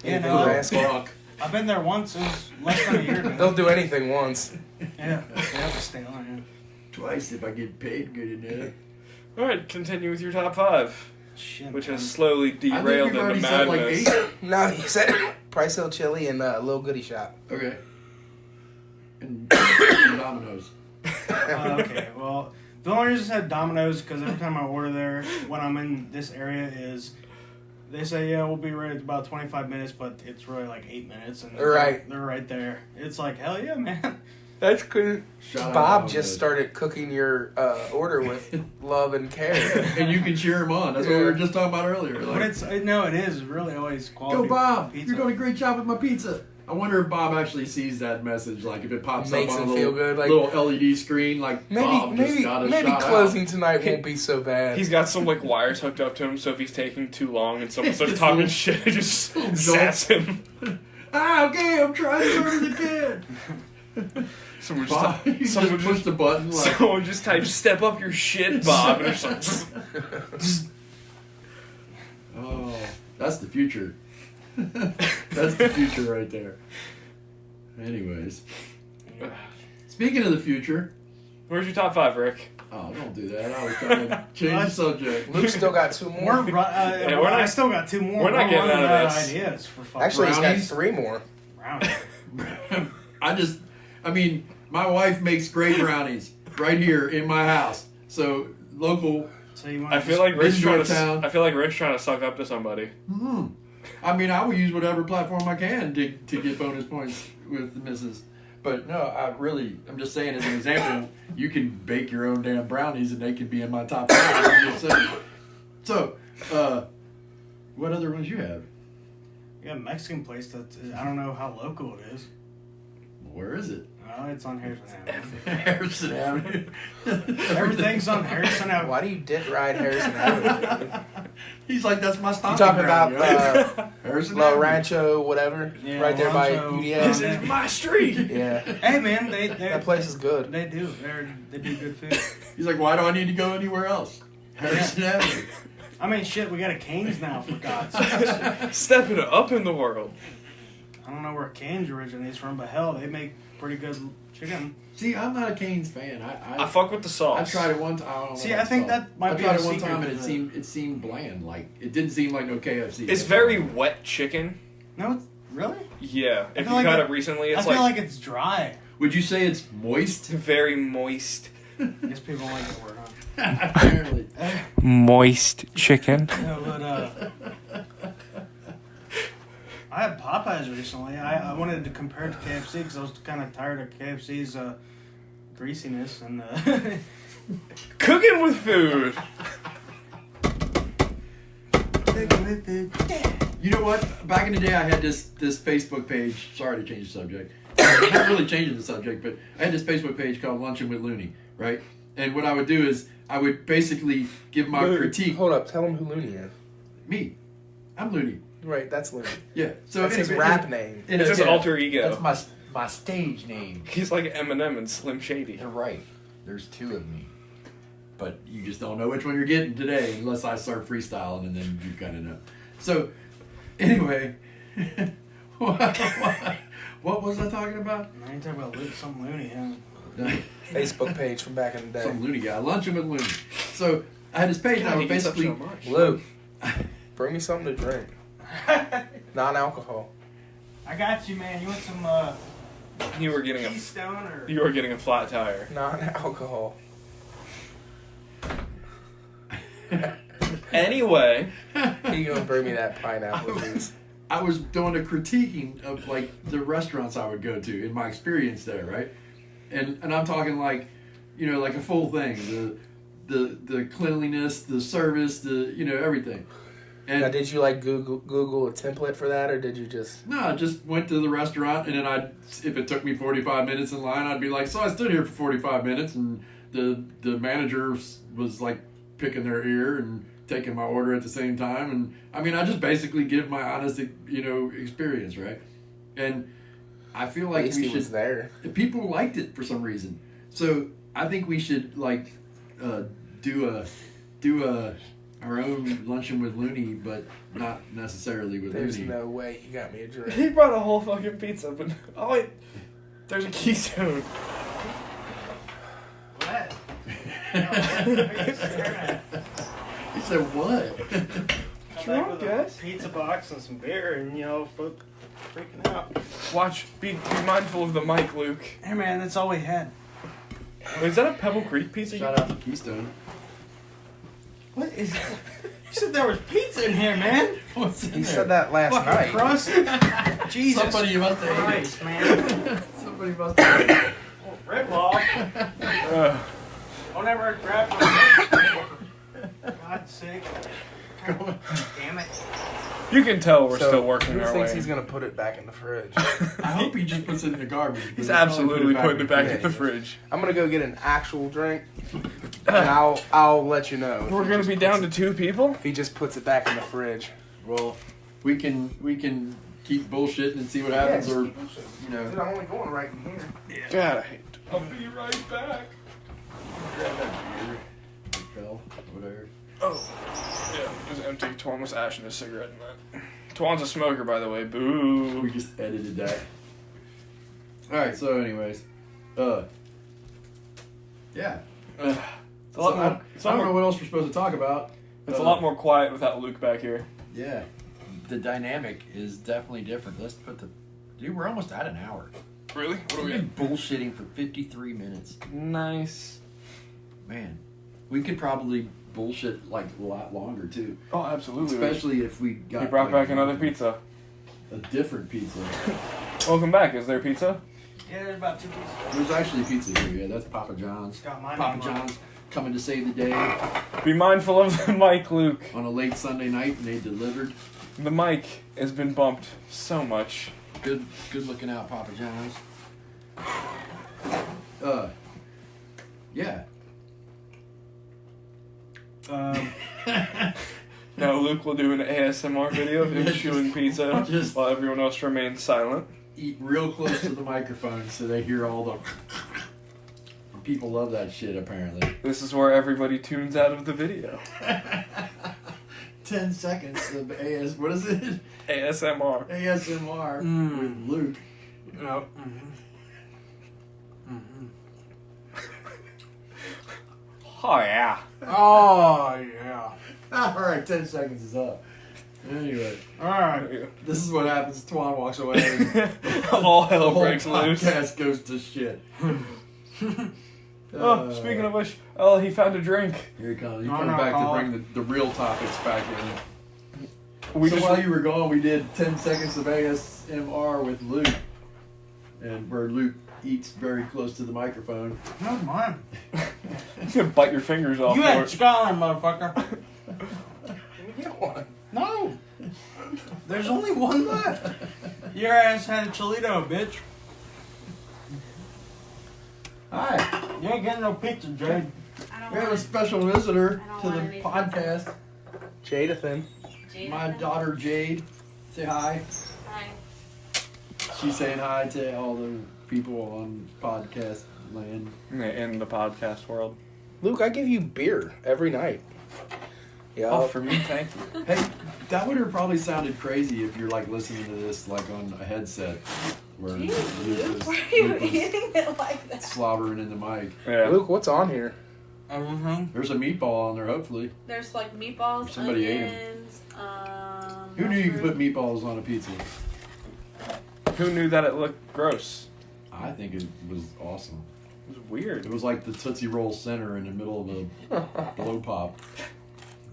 Yeah, Anything no. you ask 'em. Fuck. I've been there once. It was less than a year ago. They'll do anything once. Yeah. They have to stay on. Twice if I get paid good enough. All right, continue with your top 5, Yeah. Shit. which has slowly I think derailed we've into already said like madness. 8. No, you said Price Hill Chili and Little Goodie Shop. Okay. And Domino's. Okay. Well, the only reason I said Domino's because every time I order there, when I'm in this area, is they say yeah we'll be ready in about 25 minutes, but it's really like 8 minutes, and Right. they're right there. It's like hell yeah, man. That's good. Shout out Bob Domino's. just started cooking your order with love and care. And you can cheer him on. That's what we were just talking about earlier. But Like, it's no, it is really always quality. go Bob! pizza. You're doing a great job with my pizza. I wonder if Bob actually sees that message. Like if it pops Makes up on him a feel little, good, like- little LED screen. Like Bob just got a maybe shout closing tonight won't be so bad. He's got some like wires hooked up to him, so if he's taking too long and someone starts Just talking little- shit, it just little zaps him. out. Ah, okay, I'm trying as hard as I can. Someone Bob, you just, someone just push just, the button. Like, someone just types "step up your shit, Bob," and it's like, oh, that's the future. That's the future right there. Anyways, speaking of the future, "Where's your top 5, Rick?" oh, don't do that. I was trying to change the subject. Luke still got 2 more. We're we're not- I still got 2 more. we're not getting running out of this. Ideas for fucking Actually, he's got Brownies? 3 more. brownies. I mean, my wife makes great brownies right here in my house. So local. So you want I feel like Rick's trying to. Town. I feel like Rick's trying to suck up to somebody. I mean, I will use whatever platform I can to get bonus points with the missus. But no, I'm just saying as an example, you can bake your own damn brownies and they can be in my top 5. I'm just saying. So, what other ones you have? You got a Mexican place that I don't know how local it is. Where is it? It's on Harrison Avenue. Harrison Avenue. Everything's on Harrison Avenue. Why do you dick ride Harrison Avenue? He's like, that's my You stomping talking about ground, yo. Harrison La Avenue. Rancho, whatever, Yeah, right there by Rancho. This UDS? is my street. Yeah, Hey man, they that place is good. They do. They do good food. He's like, why do I need to go anywhere else? Harrison Avenue. I mean, shit, we got a Cane's now for God's sake. Stepping up in the world. I don't know where Canes originates from, but hell, they make pretty good chicken. See, I'm not a Cane's fan. I fuck with the sauce. I tried it one time. See, I think that might be I tried a it one secret time and to it seemed bland. Like it didn't seem like no KFC. It's very wet chicken. No, really? Yeah, if feel you've like had it- it recently, I it's feel like it's dry. Would you say it's moist? very moist. Guess people like the word, huh? Apparently. Moist chicken. No, but I had Popeyes recently. I wanted to compare it to KFC because I was kind of tired of KFC's greasiness and Cooking with food. You know what? Back in the day, I had this Facebook page. Sorry to change the subject. Not really changing the subject, but I had this Facebook page called Luncheon with Looney, right? And what I would do is I would basically give my critique. Hold up, tell him who Looney is. Me, I'm Looney. Right, that's Looney. Yeah. So That's his rap name. It's his alter ego. That's my stage name. He's like Eminem and Slim Shady. You're right. There's two of me. But you just don't know which one you're getting today unless I start freestyling and then you kind of know. So, anyway, what was I talking about? I ain't talking about some loony, huh? Facebook page from back in the day. Some loony guy. Luncheon with Looney. So, I had this page and I God, would he gets up basically... so much. Luke, bring me something to drink. Non-alcohol. I got you, man. You want some You were getting Keystone or? a flat tire. Non-alcohol. Anyway, He gonna bring me that pineapple juice. I was doing a critiquing of like the restaurants I would go to in my experience there, right? And I'm talking like, you know, like a full thing, the cleanliness, the service, the everything. Now, And did you like Google a template for that, or did you just? no, I just went to the restaurant and then if it took me 45 minutes in line, I'd be like, so I stood here for 45 minutes and the manager was like picking their ear and taking my order at the same time. And I mean, I just basically give my honest, experience, right? And I feel like Tasty we should. was there. People liked it for some reason, so I think we should like do our own luncheon with Looney, but not necessarily with There's Looney. no way you got me a drink. he brought a whole fucking pizza, but oh wait, there's a Keystone. What? He said what? Drunk, guys. Pizza box and some beer, and freaking out. Watch, be mindful of the mic, Luke. Hey man, that's all we had. Wait, is that a Pebble Creek pizza? Shout out to Keystone. What is? You said there was pizza in here, man. What's in He there? said that last Fucking night. crust. Jesus Somebody must have ate Christ, man. it. Somebody must have ate it. Red ball. Ugh. Don't ever grab my. God's sake. God damn it. You can tell we're So, still working who our thinks way. he's gonna put it back in the fridge? I hope he just puts it in the garbage. He's absolutely putting it back in the fridge. I'm gonna go get an actual drink, and I'll let you know. if We're he gonna just be puts down to it- 2 people. If he just puts it back in the fridge. Well, we can keep bullshitting and see what happens, or Dude, I'm only going right in here. God, I hate. I'll be right back. grab that beer. It fell, whatever. Oh, yeah, it was empty. Twan was ashing his cigarette in that. Twan's a smoker, by the way. Boo. We just edited that. All right. So, anyways, yeah. Ugh. It's a So lot I more. I don't know what else we're supposed to talk about. It's a lot more quiet without Luke back here. Yeah, the dynamic is definitely different. Let's put the. Dude, we're almost at an hour. Really? What do We've we been bullshitting for 53 minutes. Nice. Man, we could probably bullshit like a lot longer too. Oh, absolutely. Especially if we got. He brought like, back another pizza. A different pizza. Welcome back. Is there pizza? Yeah, there's about 2 pieces. There's actually pizza here. Yeah, that's Papa John's. Got my Papa name on it. John's coming to save the day Be mindful of the mic, Luke. on a late Sunday night, and they delivered. The mic has been bumped so much. Good looking out, Papa John's. Yeah. Now Luke will do an ASMR video of him Just- chewing pizza just- while everyone else remains silent. Eat real close to the microphone so they hear all the. People love that shit, apparently. This is where everybody tunes out of the video. 10 seconds of what is it? ASMR. ASMR with Luke. Yep. Oh yeah. Oh yeah. All right, 10 seconds is up. Anyway, All right. this is what happens. Twan walks away. And All hell the whole breaks loose. podcast goes to shit. Oh, speaking of which, oh, he found a drink. Here he comes. He No, comes no, back to call bring the real topics back in. We So just while you were gone, we did 10 seconds of ASMR with Luke, and where Luke eats very close to the microphone. No, mine. He's gonna bite your fingers off. You for had it. Scotland, motherfucker. Get one. No. There's only one left. Your ass had a Cholito, bitch. Hi, You ain't getting no pizza, Jade. I don't we have a want special visitor I don't to want the anything. podcast. Jadathan. Jada. My daughter Jade. Say hi. Hi. She's saying hi to all the people on podcast land. In the podcast world. Luke, I give you beer every night. Yeah. Oh, for me, thank you. Hey, that would have probably sounded crazy if you're like listening to this like on a headset where Luke was- Why are you Luke was eating it like that? slobbering in the mic. Yeah. Luke, what's on here? Everything. There's a meatball on there, hopefully. There's like meatballs, Somebody ate 'em. onions, Who knew you could put mushroom. meatballs on a pizza? Who knew that it looked gross? I think it was awesome. It was weird. It was like the Tootsie Roll center in the middle of the blow pop.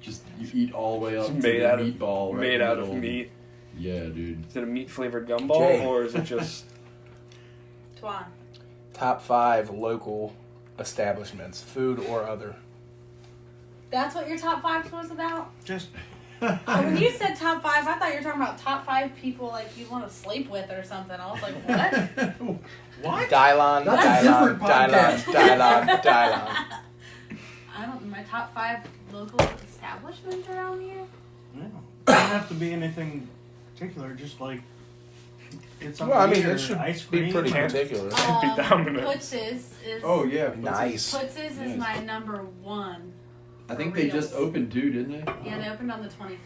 Just you eat all the way up It's to made the out of meatball. Right made in the out of middle. meat. Yeah, dude. Is it a meat flavored gumball Jay. or is it just? Twan. Top 5 local establishments, food or other. That's what your top 5 was about? Just Oh, when you said top 5, I thought you were talking about top 5 people like you want to sleep with or something. I was like, what? what? Dylon, That's a Dylon, different podcast. Dylon, Dylon. I don't. My top 5 local establishments around here. Yeah. Doesn't have to be anything particular. Just like it's Well, I mean, or it should ice be cream. pretty Can't- particular. Can't be dominant. Putz's is. Oh yeah, Nice. Putz's is Yes. my number 1. I think they just opened too, didn't they? Yeah, they opened on the 25th.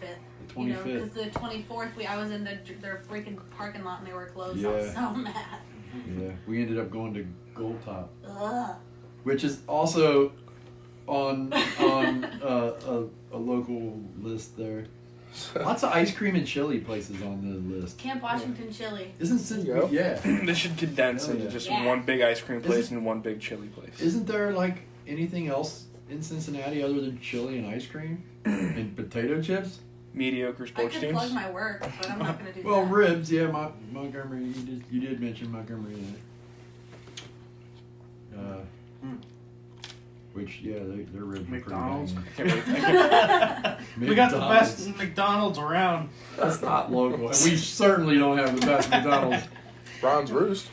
The You know, 25th. because the 24th, I was in their freaking parking lot and they were closed. I was Yeah. so mad. Yeah, we ended up going to Gold Top, Ugh. which is also on a local list there. Lots of ice cream and chili places on the list. Camp Washington Chili. Isn't There you go. yeah? They should condense Oh, into yeah. just Yeah. one big ice cream place Is and one big chili place. Isn't there like anything else in Cincinnati other than chili and ice cream and potato chips? Mediocre I sports could teams. plug my work, but I'm not going to do Well, that. ribs, yeah, Montgomery. You did mention Montgomery. Which their ribs are McDonald's. pretty banging. Can't wait. We got the McDonald's. best McDonald's around. That's not local. We certainly don't have the best McDonald's. Ron's Roost.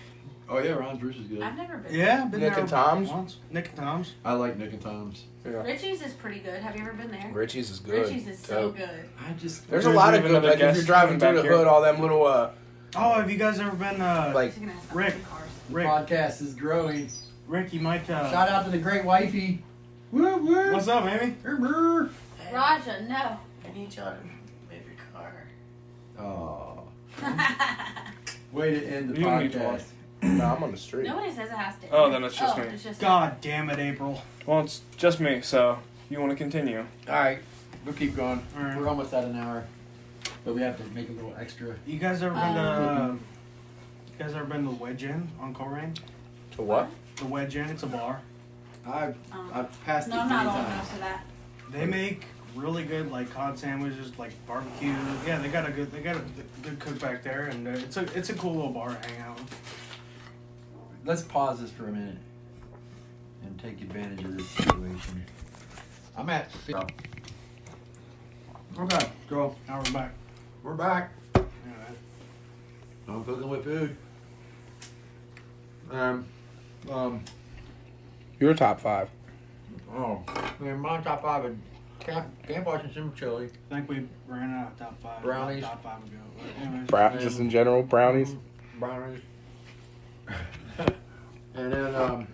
Oh yeah, Ron's Roost is good. I've never been. Yeah, been Nick there and Tom's? once. Nick and Tom's. I like Nick and Tom's. Yeah. Richie's is pretty good. Have you ever been there? Richie's is good. Richie's is so Dope. good. I just There's a There's lot of even good, another like if guest you're driving coming through the back hood, here. all them little, Oh, have you guys ever been like, She's gonna have Rick. cars. Rick? podcast is growing. Rick, you might. Shout out to the great wifey. Woo woo. What's up, Amy? Brr. Raja, no. I need y'all to move your car. Oh, way to end the You need podcast. no, I'm on the street. Nobody says it has to. Oh, then it's just me. It's just God damn it, April. Well, it's just me, so you want to continue? All right, we'll keep going. All right. We're almost at an hour, but we have to make a little extra. You guys ever been to? You guys ever been to the Wedge Inn on Coleraine? To what? The Wedge Inn, it's a bar. I've passed it No, I'm 3 not old times. enough for that. They make really good like cod sandwiches, like barbecue. Yeah, they got a good cook back there, and it's a cool little bar to hang out. Let's pause this for a minute and take advantage of this situation. I'm at. Okay, go. Now we're back. We're back. Yeah, I'm cooking with food. Your top 5. Oh, man, my top 5 is Camp Washington chili. I think we ran out of top 5. Brownies. Top 5 ago. But anyways. Just in general, brownies. Brownies. And then,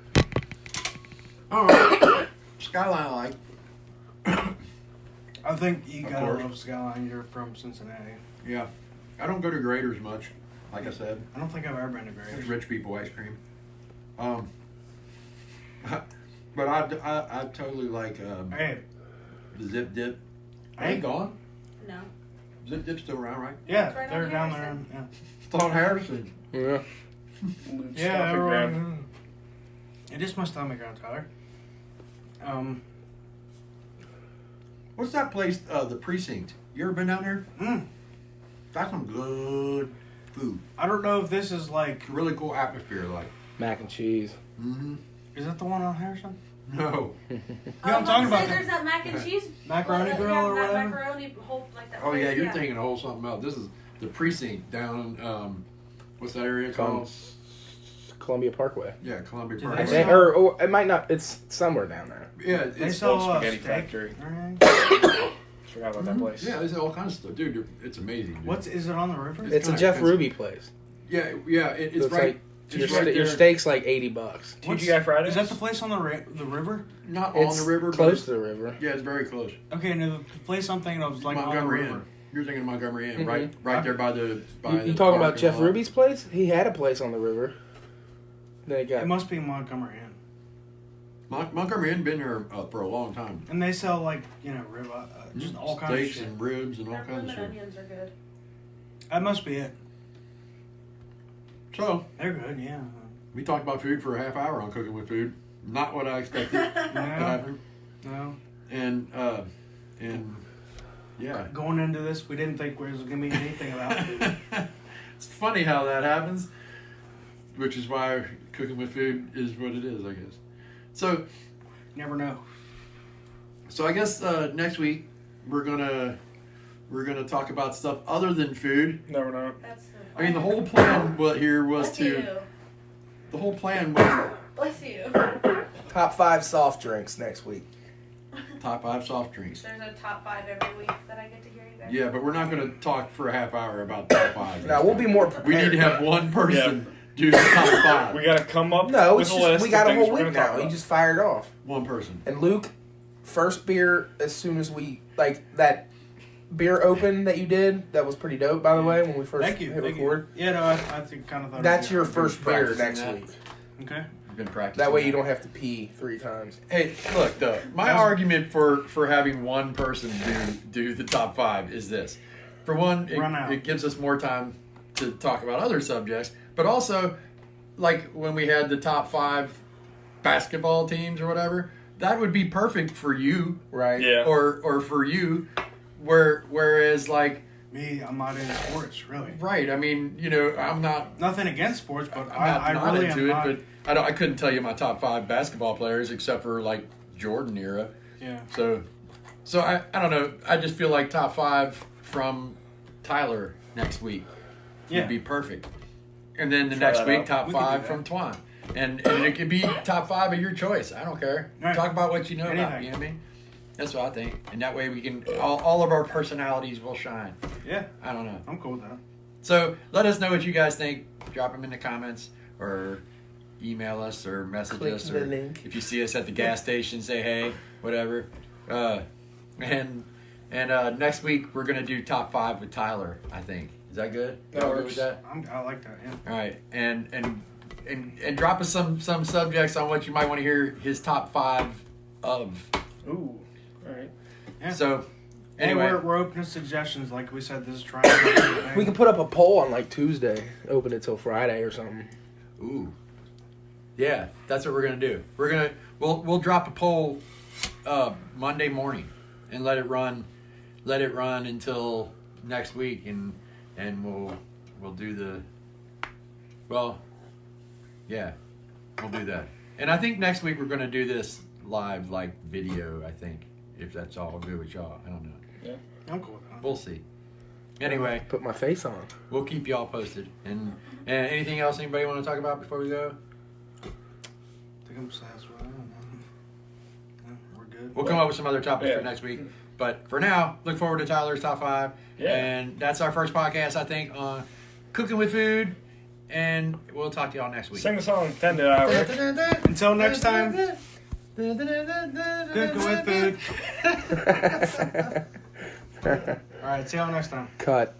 oh, Skyline I like. I think you Of gotta course. love Skyline. You're from Cincinnati. Yeah. I don't go to Graders much, like I said. I don't think I've ever been to It's Graves. rich people ice cream. But I totally like Hey, the Zip Dip. I Are they ain't gone? No. Zip Dip's still around, right? yeah, It's right they're on down Harrison. there. Thought Harrison. Yeah. Yeah, Stop it, man. it is my stomach around Tyler. What's that place? The Precinct. You ever been down there? Mm, That's some good food. I don't know if this is like. Really cool atmosphere, like. Mac and cheese. Mm-hmm. Is that the one on Harrison? No. Yeah, I'm talking about There's that that mac and cheese. macaroni that- grill yeah, or that whatever. macaroni whole, like that Oh yeah, place, you're thinking a whole something else. This is the Precinct down. What's that area called? Columbia Parkway. Yeah, Columbia Did Park. they I sell- think, or it might not. It's somewhere down there. Yeah, They it's sell Old Spaghetti steak. Factory. Alright. Forgot about that place. yeah, there's all kinds of stuff, dude. It's amazing. Dude. Is it on the river? It's a kinda Jeff expensive. Ruby place. Yeah, yeah. It's It's right. like It's your, right your there. steak's like $80. TGI Fridays? Is that the place on the river? Not It's on the river, close but to the river. yeah, it's very close. Okay, no, the place I'm thinking of is like on the Montgomery river. Inn. You're thinking of Montgomery Inn, Mhm. right there by the. You the talking about parking Jeff lot. Ruby's place? He had a place on the river. They got It must be Montgomery Inn. Montgomery Inn been here for a long time. And they sell like, rib, just all kinds of Steaks shit. and ribs and all Their kinds of lemon stuff. onions are good. That must be it. So They're good, yeah. we talked about food for a half hour on Cooking with Food. Not what I expected to No, happen. no. And yeah. Going into this, we didn't think there was going to be anything about food. It's funny how that happens, which is why Cooking with Food is what it is, I guess. So Never know. I guess next week we're gonna talk about stuff other than food. Never know. That's the I mean, the whole plan was Bless to you. the whole plan was Bless you. top 5 soft drinks next week. top 5 soft drinks. There's a top 5 every week that I get to hear you guys. Yeah, but we're not going to talk for a half hour about top 5. Now we'll be more prepared. We need to have one person do the top 5. We gotta come up No, with it's a just list we got of a things whole we're week gonna talk now. You about. just fired off. One person. And Luke, first beer as soon as we that beer open that you did, that was pretty dope by the way when we first Thank you. hit Thank record. you. Yeah, no, I think kind of thought That's it your was first beer practicing next that. week. Okay. You've been practicing. That way you don't have to pee 3 times. Hey, look, though. My argument for having one person do the top 5 is this. For one, Run out. it gives us more time to talk about other subjects, but also, like when we had the top 5 basketball teams or whatever, that would be perfect for you, Right? Yeah. or for you, whereas like, Me, I'm not into sports, really. right? I mean, I'm not. Nothing against sports, but I'm not I really into am it, not. but I couldn't tell you my top 5 basketball players except for like Jordan era. Yeah. So I don't know. I just feel like top 5 from Tyler next week Yeah. would be perfect, and then the Try next that week out. top We could do 5 that. from Twan, and it could be top 5 of your choice. I don't care. Right. Talk about what you know about. Anything. You know what I mean? That's what I think, and that way we can all of our personalities will shine. Yeah. I don't know. I'm cool with that. So let us know what you guys think. Drop them in the comments or email us or message Click us. the Or link. if you see us at the gas station, say hey, whatever. And next week we're gonna do top 5 with Tyler. I think is that good? That Y'all good works. with that? I like that. Yeah. All right, and drop us some subjects on what you might want to hear his top 5 of. Ooh. Alright. Yeah. So And anyway, we're open to suggestions. Like we said, this is trying. We can put up a poll on like Tuesday, open it till Friday or something. ooh, yeah, that's what we're gonna do. We'll drop a poll Monday morning and let it run until next week, and we'll do the we'll do that. And I think next week we're gonna do this live, like video. I think if that's all good with y'all, I don't know. I'm cool with that. We'll see. Anyway, Put my face on. we'll keep y'all posted. And anything else anybody want to talk about before we go? I think I'm satisfied. I don't know. Yeah, we're good. We'll come up with some other topics Yeah. for next week. But for now, look forward to Tyler's top 5. Yeah. And that's our first podcast, I think, on Cooking with Food. And we'll talk to y'all next week. Sing the song 10 to hour. Until next time. Cooking with food. All right, see y'all next time. Cut.